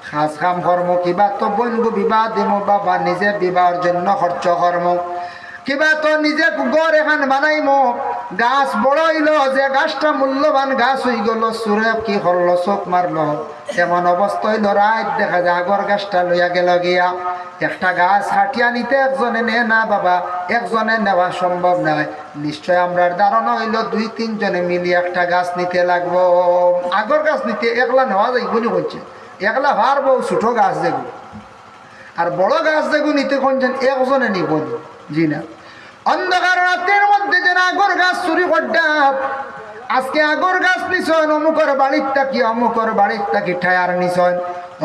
খাস খাম কর্ম, কিবা তো বন্ধু বিবাহ দিম, বাবা নিজে বিবাহের জন্য খরচ কর্ম, কিবা তো নিজে গড় এখান বানাইম। গাছ বড় হইল, যে গাছটা মূল্যবান গাছ হয়ে গেল, সুরে কি করলো, চোখ মারলো, এমন অবস্থা হইল, রাত দেখা যায় আগর গাছটা লইয়া গেল গিয়া। একটা গাছ হাটিয়া নিতে একজনে নে না বাবা, একজনে নেওয়া সম্ভব নয়। নিশ্চয় আমরা ধারণা হইল 2-3 জনে মিলিয়ে একটা গাছ নিতে লাগবো। আগর গাছ নিতে একলা নেওয়া যাইবনি হচ্ছে, একলা পারবো ছোট গাছ দেখব, আর বড় গাছ দেখব নিতে কোনছেন একজনে নিব জি না। অন্ধকার রাতের মধ্যে যেন আগর গাছ চুরি করটা, আজকে আগর গাছ নিছন, অমুকর বাড়ির তাকি, অমুকর বাড়ির তাকি টায়ার নিছন,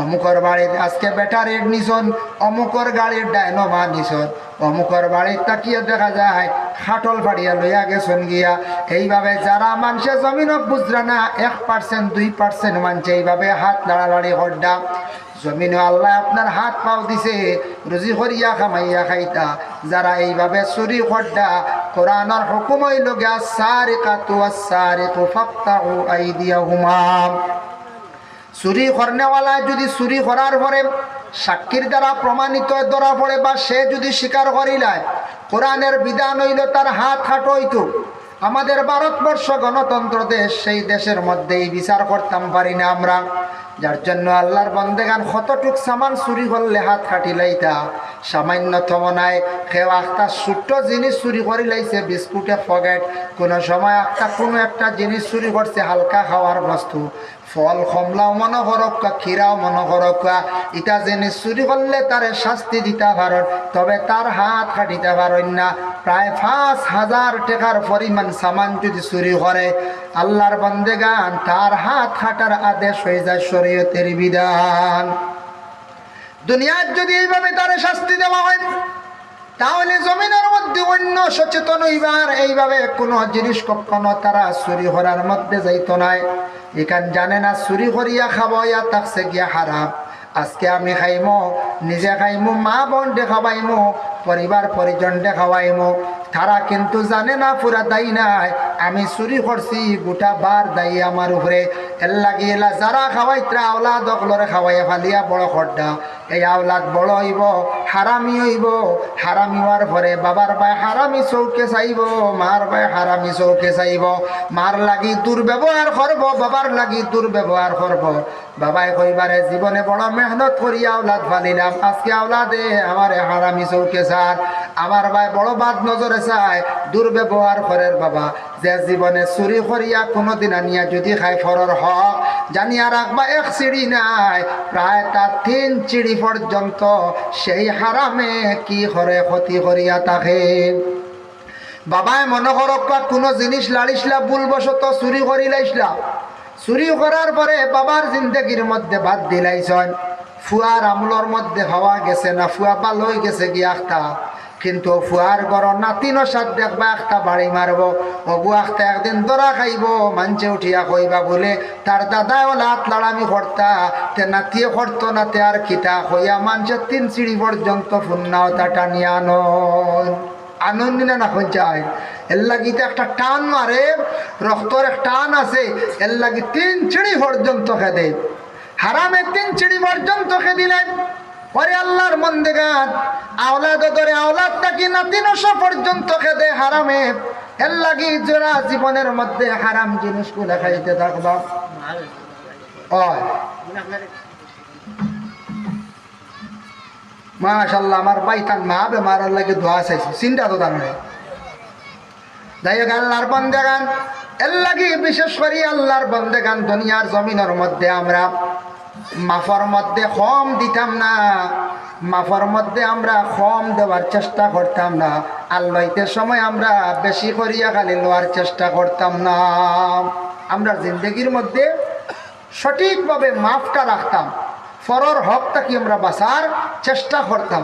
অমুকর বাড়ির আজকে ব্যাটারির নিছন, অমুকর গাড়ির ডায়নোমা নিছন, অমুকর বাড়ির তাকিয়ে দেখা যায় খাটল ফাড়িয়া লইয়া গেছন গিয়া। এইভাবে যারা মানুষের জমিন বুঝরা না, 1% 2% মানছে এইভাবে হাত লাড়ালাড়ি হড্ডা। জমিনে আল্লাহ আপনার হাত পাও দিছে, রুজি করিয়া খামাইয়া খাইতা। যারা এইভাবে চুরি করডা, কোরআনের হুকুম হইল গিয়া সারিকাতু ওয়াস-সারিকু ফাকতাউ আইদিয়াহুমা। চুরি করনেওয়ালা যদি চুরি করার পরে সাক্ষীর দ্বারা প্রমাণিত ধরা পড়ে, বা সে যদি স্বীকার করিলায়, কোরআনের বিধান হইল তার হাত কাটো হইতো। আমাদের ভারতবর্ষ গণতন্ত্র দেশ, সেই দেশের মধ্যেই বিচার করতাম পারি না আমরা, যার জন্য আল্লাহর বন্দেগান কতটুক সামান চুরি করলে হাত কাটি লাইতা সামান্যতম নাই। কেউ একটা ছোট্ট জিনিস চুরি করে লাইছে, বিস্কুটে পকেট, কোনো সময় কোনো একটা জিনিস চুরি করছে, হালকা খাওয়ার বস্তু, ফল কমলাও মনে করক, ক্ষীরাও মনে করক, এটা জিনিস চুরি করলে তারে শাস্তি দিতে পারেন, তবে তার হাত কাটিতে পারেন না। প্রায় 5,000 টাকার পরিমাণ সামান যদি চুরি করে, আল্লাহর বান্দেগান তার হাত কাটার আদেশ হয়ে যায় শরীয়তের বিধান। দুনিয়ার যদি এইভাবে তারে শাস্তি দেওয়া হয়, তাহলে জমিনের মধ্যে অন্য সচেতন হইবার এইভাবে কোনো জিনিস কখনো তারা চুরি করার মধ্যে যাইতো নাই। এখান জানে না চুরি করিয়া খাবো ইয়া তাকছে গিয়া হারাম। আজকে আমি খাইমো, নিজে খাইমো, মা বোন খাওয়াইমো, পরিবার পরিজন খাওয়াইমো, তারা কিন্তু জানে না পুরা দায়ী নাই, আমি চুরি করছি, গোটা বার দায়ী আমার উপরে। এর লাগিয়ে যারা খাওয়াইত্রা আওলাদ অকলরে খাওয়াইয়া ফালিয়া বড় খড্ডা, এই আওলাদ বড় হইব, হারামি হইব। হারামি হওয়ার পরে বাবার ভাই হারামি চৌকে চাইব, মার ভাই হারামি চৌকে চাইব। মার লাগি দুর্ব্যবহার করব, বাবার লাগি দুর্ব্যবহার করব। বাবাই কইবারে জীবনে বড় মেহনত করি আওলাদ ফালিলাম, আজকে আওলাদে আমার হারামি চৌকে চার, আমার ভাই বড় বাদ নজরে চায়, দুর্ব্যবহার করের বাবা। যে জীবনে চুরি করিয়া কোনোদিন আনিয়া যদি খায় ফরর হক, জানিয়া রাখবা 1 চিড়ি নাই, প্রায় তার 3 চিড়ি পর্যন্ত সেই হারামে কি করে ক্ষতি করিয়া থাকে। বাবায় মনে করক কোনো জিনিস লাড়িসলা, ভুলবশত চুরি করিলাইসলা, চুরি করার পরে বাবার জিন্দগির মধ্যে বাদ দিলাইছন, ফুয়ার আমলর মধ্যে হওয়া গেছে না, ফুয়া পাল হয়ে গেছে গিয়া আখতা, কিন্তু ফুয়ার ঘর নাতিনো সাথ দেখবা একটা বাড়ি মারব, অবু আখতা একদিন ধরা খাইব, মানছে উঠিয়া কইবা বলে তার দাদাও লাত লাড়ামি করতা, তে নাতিয়ে করতো না, তে আর খিতা হইয়া মানুষের 3 সিঁড়ি পর্যন্ত ফুন্নাও তা টানিয়া আনো আনন্দ না না যায়। এর লাগিতে একটা টান মারে, রক্তর এক টান আছে, এর লাগি 3 সিঁড়ি পর্যন্ত খেদে, হারামে 3 সিঁড়ি পর্যন্ত খেদিলেন। পরে আল্লাহর বন্দেগান আওলাদ ধরে আওলাদ তাকে নাতি নশো পর্যন্ত খেদে হারামে। এর লাগি যারা জীবনের মধ্যে হারাম জিনিসগুলো খাইতে থাকবা, মাশাআল্লাহ আমার বাইতান মা বেমার লাগে দোয়া চাইছে, চিন্তা তো তার নয়। যাই হোক আল্লাহর বন্দেগান এর লাগি বিশেষ করে আল্লাহর বন্দেগান দুনিয়ার জমিনের মধ্যে আমরা মাফর মধ্যে কম দিতাম না, মাফর মধ্যে আমরা কম দেওয়ার চেষ্টা করতাম না, আল্লাহতে সময় আমরা বেশি করিয়া খালি লওয়ার চেষ্টা করতাম না। আমরা জিন্দগির মধ্যে সঠিকভাবে মাফটা রাখতাম, ফরর হকটা কি আমরা বাঁচার চেষ্টা করতাম।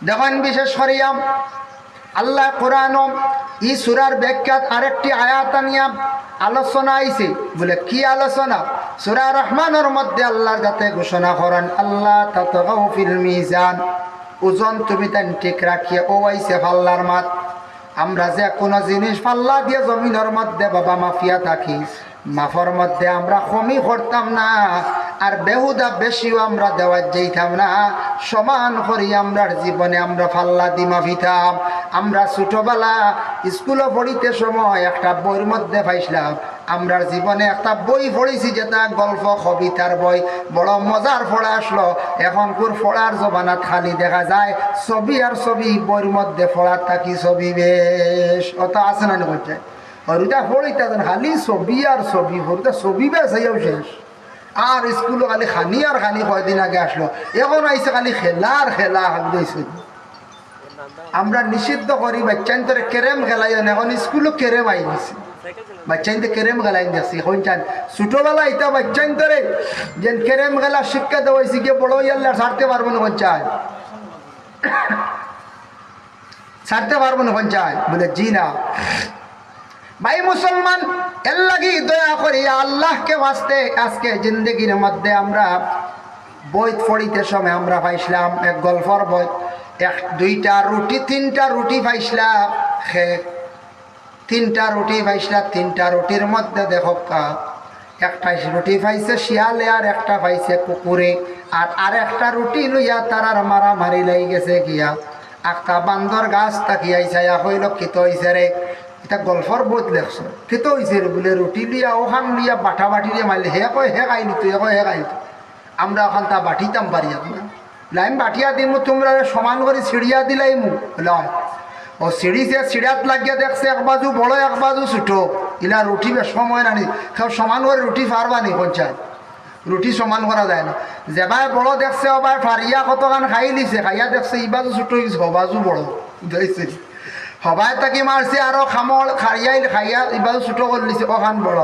দেখেন বিশেষ করিয়া আল্লাহ কোরআন ই সূরার ব্যাখ্যাত আরেকটি আয়াত নিয়ে আলোচনা আইছে, বলে কি আলোচনা? সূরা রহমানের মধ্যে আল্লাহর যাতে ঘোষণা করেন আল্লাহ তাতগাউ ফিল মিজান, ওজন তুমি তাই ঠিক রাখিয়ে ও আইসে পাল্লার মাত। আমরা যে কোনো জিনিস পাল্লা দিয়ে জমিনের মধ্যে বাবা মাফিয়া থাকি, মাফর মধ্যে আমরা কমই করতাম না, আর বেহুদা বেশিও আমরা দেওয়ার যাইতাম না। সমান করি আমরার জীবনে আমরা পাল্লা দি মাফিতাম। আমরা ছোটবেলা স্কুলে পড়িতে সময় একটা বইয়ের মধ্যে পাইছিলাম, আমরার জীবনে একটা বই পড়েছি যেটা গল্প কবিতার বই, বড় মজার পড়া আসলো। এখন কোর পড়ার জবানাত খালি দেখা যায় ছবি আর ছবি, বইয়ের মধ্যে পড়ার থাকি ছবি বেশ অত আছে না করছে। হরিটা পড়িতা খালি ছবি আর ছবি, হরিটা ছবি বেশ হইয়াও শেষ। আর স্কুলে খালি খানি আর খানি কয়দিন আগে আসলো, এখন আইসে খালি খেলা আর খেলা হাগছে। আমরা নিষিদ্ধ করি বাচ্চান্তরে কেরেম খেলাই, এখন স্কুলও কেরেম আই দিছি, বাচ্চাইতে কেরেম খেলাই দিচ্ছি। এখন চান ছোটবেলা এটা বাচ্চান্তরে যে কেরেম খেলা শিক্ষা দেওয়াইছি, গিয়ে বড় ইয়াল্লা ছাড়তে পারবো না, কোন চায় ছাড়তে পারবো না, কোন চায় বলে জি না। ভাই মুসলমান, এর লাগি দয়া করি আল্লাহকে বাঁচতে আজকে জিন্দগির মধ্যে আমরা বই পড়িতে সময় আমরা পাইছিলাম এক গল্পর বই, দুইটা রুটি তিনটা রুটি পাইছিলাম, তিনটা রুটি পাইছিলাম। তিনটা রুটির মধ্যে দেখো একটা রুটি পাইছে শিয়ালে, আর একটা পাইছে কুকুরে, আর একটা রুটি লইয়া তারার মারামারি লাই গেছে গিয়া। একটা বান্দর গাছ তাকিয়াইছে, হইল কিত হইছে রে, এটা গল্পর বইত লেখছ, কিত হইছে রে বলে রুটি লিয়া ওখান লিয়া বাটা বাটি লিয়া মারলে, হে কয় হে খাইলি তুই, হে খাইলি। আমরা ওখান তা বাটিতাম পারিয়া না, লাইম বাটিয়া দিমু, তোমরা সমান করে ছিড়িয়া দিলাই মু লয়। ও সিঁড়িছে, সিঁড়াত লাগিয়া দেখছে এক বাজু বড় এক বাজু ছোটো, ইলা রুটি বেশ সময় নানি সব সমান করে রুটি পারবানি পঞ্চায়েত, রুটি সমান করা যায় না। যেবাই বড় দেখছে ওবার ফারিয়া কতখান খাই লিছে, খাইয়া দেখছে ই বাজু ছোটো হয়েছে, হবাজু বড় দেখছে, হবাই তাকি মারছে আরো খামল খাইয়াই খাইয়া ই বাজু ছোটো করে লিছে, ওখান বড়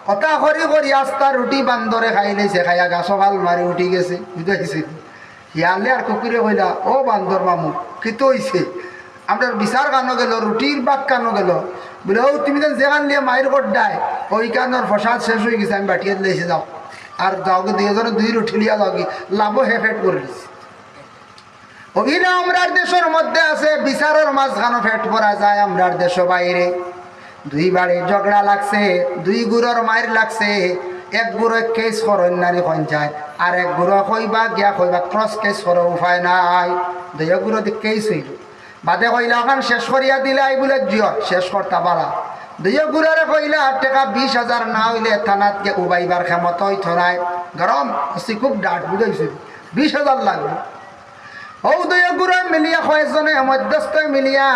কথা করি করি আস্তা রুটি বান্দরে খাই লিছে, খাইয়া গাছ ভাল মারি উঠি গেছে বুঝাইছে। হিয়ালে আর কুকুরে কইলা, ও বান্দর মামু কিত হইছে, আমরা বিচার কানো গেল, রুটির বাক কানো গেল, বলে ও তুমি তো যেখান নিয়ে মায়ের গড্ডায় ওই কানোর ফসাদ শেষ হয়ে গেছে, আমি বাটিয়ে লেছে যাও, আর যাওগে দুইজনে দুই রুটি লিয়া যাওগি, লাভো হেফেট করে দিছে। ওইনা আমরার দেশের মধ্যে আছে বিচারের মাঝখানো ফেট করা যায়, আমরার দেশ বাইরে দুই বাড়ি ঝগড়া লাগছে, দুই গুড়োর মায়ের লাগছে, এক গুঁড়ো কেস করেন নারী পঞ্চায়েত, আর এক গুঁড়ো কইবা গিয়া কইবা ক্রস কেস করার উপায় নাই, দুই গুঁড়ো কেস হইল বাদে কইলা ওখান শেষ করিয়া দিলে আই বলে জিও শেষ করতা পারা। দুই গুড়ারে কইলা টাকা 20,000 না হইলে থানাতকে উবাইবার ক্ষমত হইত নাই, গরম হচ্ছে খুব ডাট বুঝাইছে 20,000 লাগবে। ও দুই গুড়ে মিলিয়া কয়েকজনে মধ্যস্থ মিলিয়া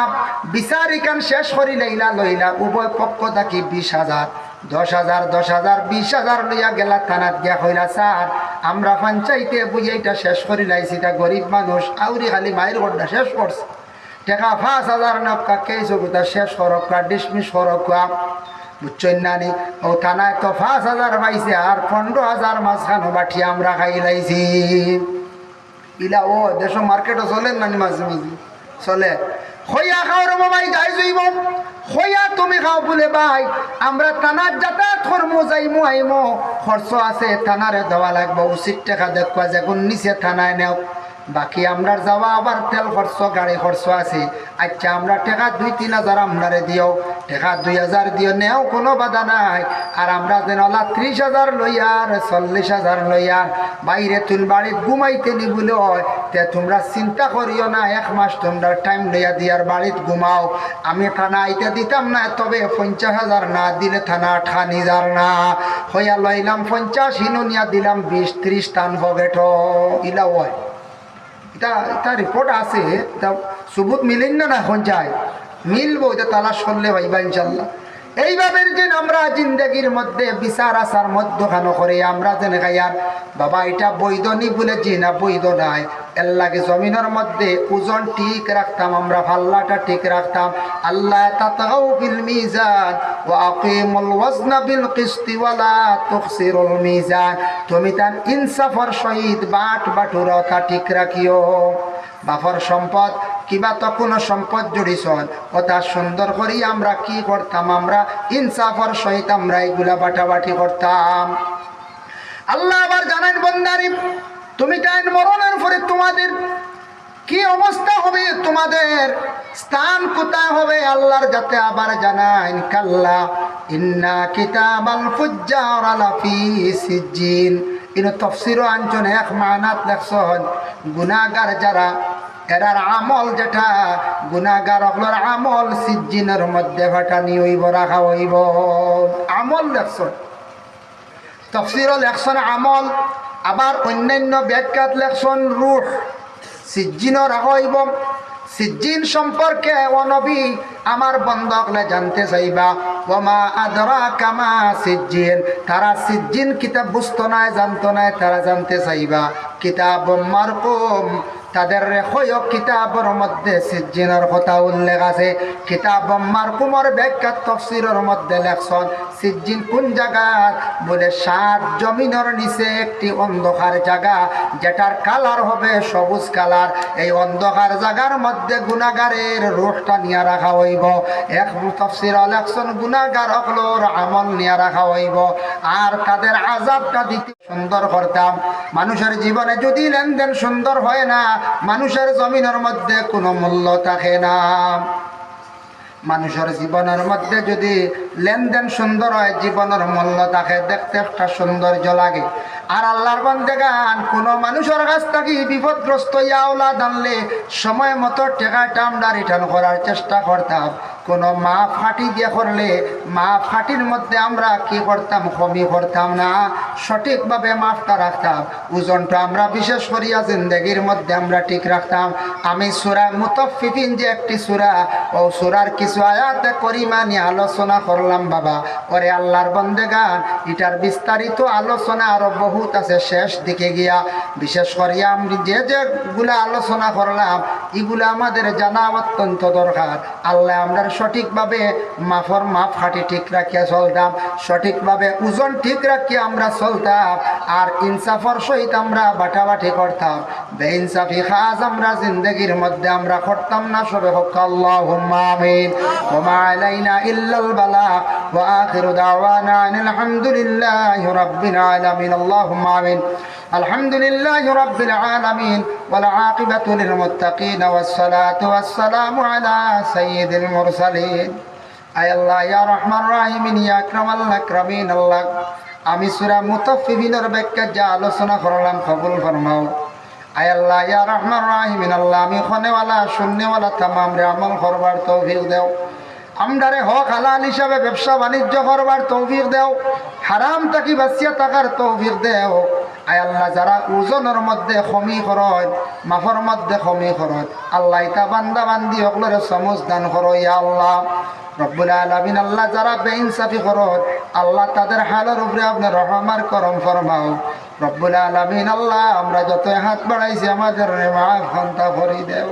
বিচার ইকান শেষ করি লইলা লইলা, উভয় পক্ষ থাকি 20,000 10,000 10,000 20,000 লইয়া গেলা থানাত গিয়া কইলা স্যার আমরা পঞ্চায়েতে বুঝাইটা শেষ করি লাইছি, তা গরিব মানুষ আউরি খালি মায়ের গড্ডা শেষ করছে, টাকা 5,000 নকা কেস গোটা শেষ করকা ডিসমিস করকা বুঝছেন নানি। ও থানায় তো 5,000 পাইছে, আর 15,000 মাঝখানো বাঠি আমরা খাই লাইছি। ইলা ও দেশ মার্কেটও চলেন নানি, মাঝে মাঝে চলে। হইয়া খাও রে ভাই, যাই যাইব হইয়া তুমি খাও বলে ভাই, আমরা থানার যাতায়াত করবো যাইমো আইমো, খরচ আছে থানারে দেওয়া লাগবো, উচিত টাকা দেখবা যেগুন নিচে থানায় নেও, বাকি আমরা যাওয়া আবার তেল খরচ গাড়ি খরচ আছে। আচ্ছা আমরা টাকা 2-3,000 আপনারে দিও, টাকা 2,000 দিও, নেও কোনো বাধা নাই। আর আমরা যেন 30,000 লইয়া আর 40,000 লইয়া বাইরে তুল বাড়িতে ঘুমাইতে নি বলে হয়, তে তোমরা চিন্তা করিও না, 1 মাস তোমরা টাইম লইয়া দিয়ার বাড়িতে ঘুমাও, আমি থানা আইতে দিতাম না, তবে 50,000 না দিলে থানা ঠানি যার না হইয়া লইলাম 50, হিনুনিয়া দিলাম 20-30 টান পকেট ইলা হয়। এটা রিপোর্ট আছে, এটা সুবুত মিলেন না এখন যায় মিলবো, এটা তালাশ করলে ভাইবা ইনশাল্লাহ। এইভাবে যে আমরা জিন্দগির মধ্যে বিচার আসার মধ্যখানো করে আমরা যেন খাইয়ার বাবা এটা বৈধ নি বলে জি না বৈধ নাই, এর লাগে জমিনের মধ্যে ওজন ঠিক রাখতাম, আমরা পাল্লাটা ঠিক রাখতাম। আল্লাহ তাতাগাউ ফিল মিজান ওয়া আকিমুল ওয়াজনা বিল কিসতি ওয়া লা তুখসিরুল মিজান, তুমি তার ইনসাফের সহিত বাট বাটুরতা ঠিক রাখিও। বাফর সম্পদ কিবা তো কোনো সম্পদ জড়িছন, ওটা সুন্দর করি আমরা কি করতাম, আমরা ইনসাফের সহিত আমরা এগুলা বাটাবাটি করতাম। আল্লাহ আবার জানেন বন্দারি, তুমি টাইম মরণের পরে তোমাদের কি অবস্থা হবে তোমাদের, স্থান কোথায় হবে আল্লাহর যাতে আবার জানাইন কাল্লা ইন্না কিতাবাল ফুজ্জার লাফি সিজ্জিন। ইনো তাফসীর আনছেন এক মানাত লেখছেন গুনাহগার যারা এরার আমল যেটা গুনাহগার হলোর আমল সিজ্জিনের মধ্যে ফাটানি হইব রাখা হইব। আমল লেখছেন তাফসীর লেখছেন আমল, আবার অন্যান্য ব্যাখ্যাত লেখছেন রূহ। সিজ্জিনও রাখা হইব। সিজ্জিন সম্পর্কে ও নবী আমার বন্ধকলে জানতে চাইবা ওমা আদরাকা মা সিজ্জিন, তারা সিজ্জিন কিতাব বুঝতো না জানতো না, তারা জানতে চাইবা কিতাব মারকুম, তাদের রেখয় কিতাবের মধ্যে সিজ্জিনের কথা উল্লেখ আছে। কিতাব মারকুমের ব্যাখ্যা তাফসীরের মধ্যে লেখছেন সিজ্জিন কোন জায়গা বলে 7 জমিনের নিচে একটি অন্ধকার জায়গা যেটার কালার হবে সবুজ কালার। এই অন্ধকার জায়গার মধ্যে গুনাহগারের রূহটা নিয়ে রাখা হইব। এক তাফসীর লেখছেন গুনাহগার হলোর আমল নিয়ে রাখা হইব আর তাদের আযাবটা দিতে সুন্দর করতাম। মানুষের জীবনে যদি লেনদেন সুন্দর হয় না, মানুষের জমিনের মধ্যে কোনো মূল্য থাকে না। মানুষের জীবনের মধ্যে যদি লেনদেন সুন্দর হয়, জীবনের মূল্য থাকে, দেখতে একটা সৌন্দর্য লাগে। আর আল্লাহর বান্দাগান কোনো মানুষের কাছ থেকে বিপদগ্রস্ত ইয়া আওলাদ আনলে সময় মতো টাকাটা আমরা রিটার্ন করার চেষ্টা করতাম। কোনো মা ফাটি দিয়ে করলে মা ফাটির মধ্যে আমরা কি করতাম, কমি করতাম না, সঠিকভাবে মাফটা রাখতাম। ওজনটা আমরা বিশেষ করিয়া জিন্দগির মধ্যে আমরা ঠিক রাখতাম। আমি সূরা মুতাফফিফিন যে একটি সূরা, ও সূরার কিছু আয়াতে করিমা নিয়ে আলোচনা করলাম বাবা। ওরে আল্লাহর বান্দাগান, এটার বিস্তারিত আলোচনা আরো বহুত আছে শেষ দিকে গিয়া। বিশেষ করিয়া আমি যেগুলা আলোচনা করলাম এগুলা আমাদের জানা অত্যন্ত দরকার। আল্লাহ আমরা সঠিকভাবে মাপ খাটি ঠিক রাখিয়া চলতাম, সঠিকভাবে ওজন ঠিক রাখিয়া আমরা চলতাম, আর ইনসাফর সহিত আমরা বাটাবাটি করতাম। বেইনসাফি কাজ আমরা জিন্দগির মধ্যে আমরা করতাম না। সবে হোক আল্লাহুম্মা আমিন। ওয়া মা আলাইনা ইল্লাল বালাগ ওয়া আখিরু দাওয়ানা আনিল হামদুলিল্লাহি রাব্বিল আলামিন। আল্লাহুম্মা আমিন। আলহামদুলিল্লাহি রাব্বিল আলামিন ওয়াল আকিবাতু লিল মুত্তাকিন ওয়াস সালাতু ওয়াস সালামু আলা সাইয়্যিদিল মুরসালিন। আয় আল্লাহ ইয়া রহমান রাহিমিন ইয়া আকরামাল আকরামিন। আল্লাহ আমি সূরা মুতাফফিফিনের ব্যাখ্যা যা আলোচনা করলাম কবুল ফরমাও। আয় আল্লাহ ইয়া রহমান রাহিমিন। আল্লাহ আমি খনেওয়ালা শূন্যওয়ালা তামাম রে আমল করবার তৌফিক দেও। আমরারে হক হালাল হিসাবে ব্যবসা বাণিজ্য করবার তৌফিক দেও, হারাম থাকি বাঁচিয়া থাকার তৌফিক দেও। আয় আল্লাহ যারা ওজনের মধ্যে কমি করয়, মাফর মধ্যে কমি করয়, আল্লাহ ইতা বান্দা বান্দি সকলের সমজ দান করো ইয়া আল্লাহ রব্বুল আলামিন। আল্লাহ যারা বেইনসাফি করয়, আল্লাহ তাদের হালের উপরে আপনি রহমার করম ফরমাও রব্বুল আলামিন। আল্লাহ আমরা যত হাত বাড়াইছি আমাদের মাফ খান্তা করি দেও।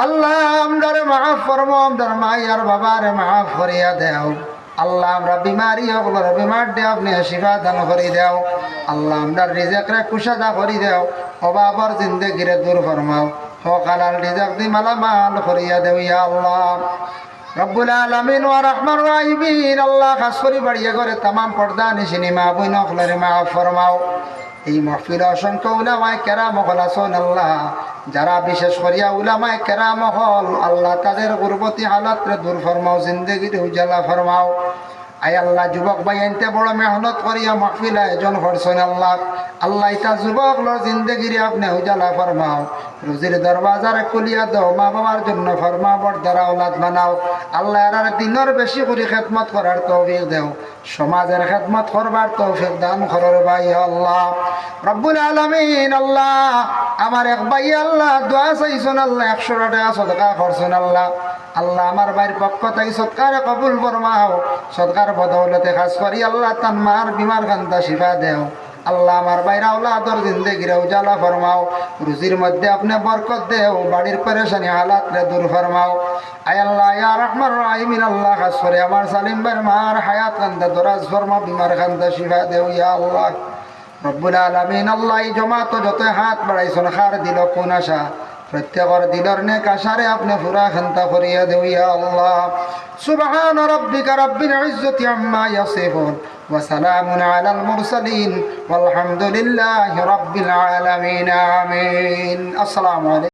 আল্লাহ আমরারে মাফ ফরমো, আমরার মাইয়ার বাবারে মাফ করিয়া দেও। আল্লাহ আমরা বিমারি হকলর বিমার দে আপনি শিফা দান করি দেও। আল্লাহ আমরা রিজেকরে কুশাদা করি দেও, অভাবর জিন্দগিরে দূর ফরমাও, হক হালাল রিজেক দি মালামাল করিয়া দেও ইয়া আল্লাহ রব্বুল আলামিন ওয়া রাহমান রাহিমিন। আল্লাহ খাস করি বাড়িয়ে করে তামাম পর্দা নিশিনি মা বইন হকলরে মাফ ফরমাও। এই মাহফিলে অসংখ্য উলামায়ে কেরাম হল আছেন আল্লাহ, যারা বিশেষ করিয়া উলামায়ে কেরাম হল আল্লাহ তাদের গুরবতী হালাতরে দূর ফরমাও, জিন্দগির উজালা ফরমাও। আয় আল্লাহ যুবক ভাই এনতে বড় মেহনত করিয়া মাহফিল আয়োজন করছেন আল্লাহ, আল্লাহ ইতা যুবক লোর জিন্দগিরে আপনি উজালা ফরমাও, রুজির দরওয়াজারে খুলিয়া দাও, মা বাবার জন্য ফরমা বরদারা ওলাদ বানাও। আল্লাহ এর দিনের বেশি করে খেদমত করার তৌফিক দেও, সমাজের খেদমত করবার তৌফিক দান করর ভাই আল্লাহ রব্বুল আলামিন। আল্লাহ আমার এক ভাই আল্লাহ দোয়া চাইছেন আল্লাহ 100 টাকা সদকা করছেন আল্লাহ, আল্লাহ আমার ভাইয়ের পক্ষ থেকে সৎকারে কবুল ফরমাও। সৎকার বদৌলতে খাস করি আল্লাহ তান মার বিমার কান্তা শিফা দেও। আল্লাহ আমার ভাইরা আওলাদর জিন্দেগিরে উজালা ফরমাও, রুজির মধ্যে আপনি বরকত দেও, বাড়ির পেরেশানি হালাতরে দূর ফরমাও। আয় আল্লাহ ইয়া রহমান রাহিমিন। আল্লাহ খাস করে আমার সালিম ভাইয়ের মার হায়াত কান্তা দরাজ ফরমা, বিমার কান্তা শিফা দেও ইয়া আল্লাহ রব্বুল আলামিন। আল্লাহ এই জমাত যত হাত বাড়াইছেন খার দিল কোন আশা, প্রত্যেকর দিলর নেক আশারে আপনি পুরা খান্তা করিয়া দেও ইয়া আল্লাহ। সুবহান রাব্বিকা রাব্বিল ইজ্জাতি আম্মা ইয়াসিফুন ওয়া সালামুন আলাল মুরসালিন ওয়াল হামদুলিল্লাহি রাব্বিল আলামিন। আমিন। আসসালামু আলাইকুম।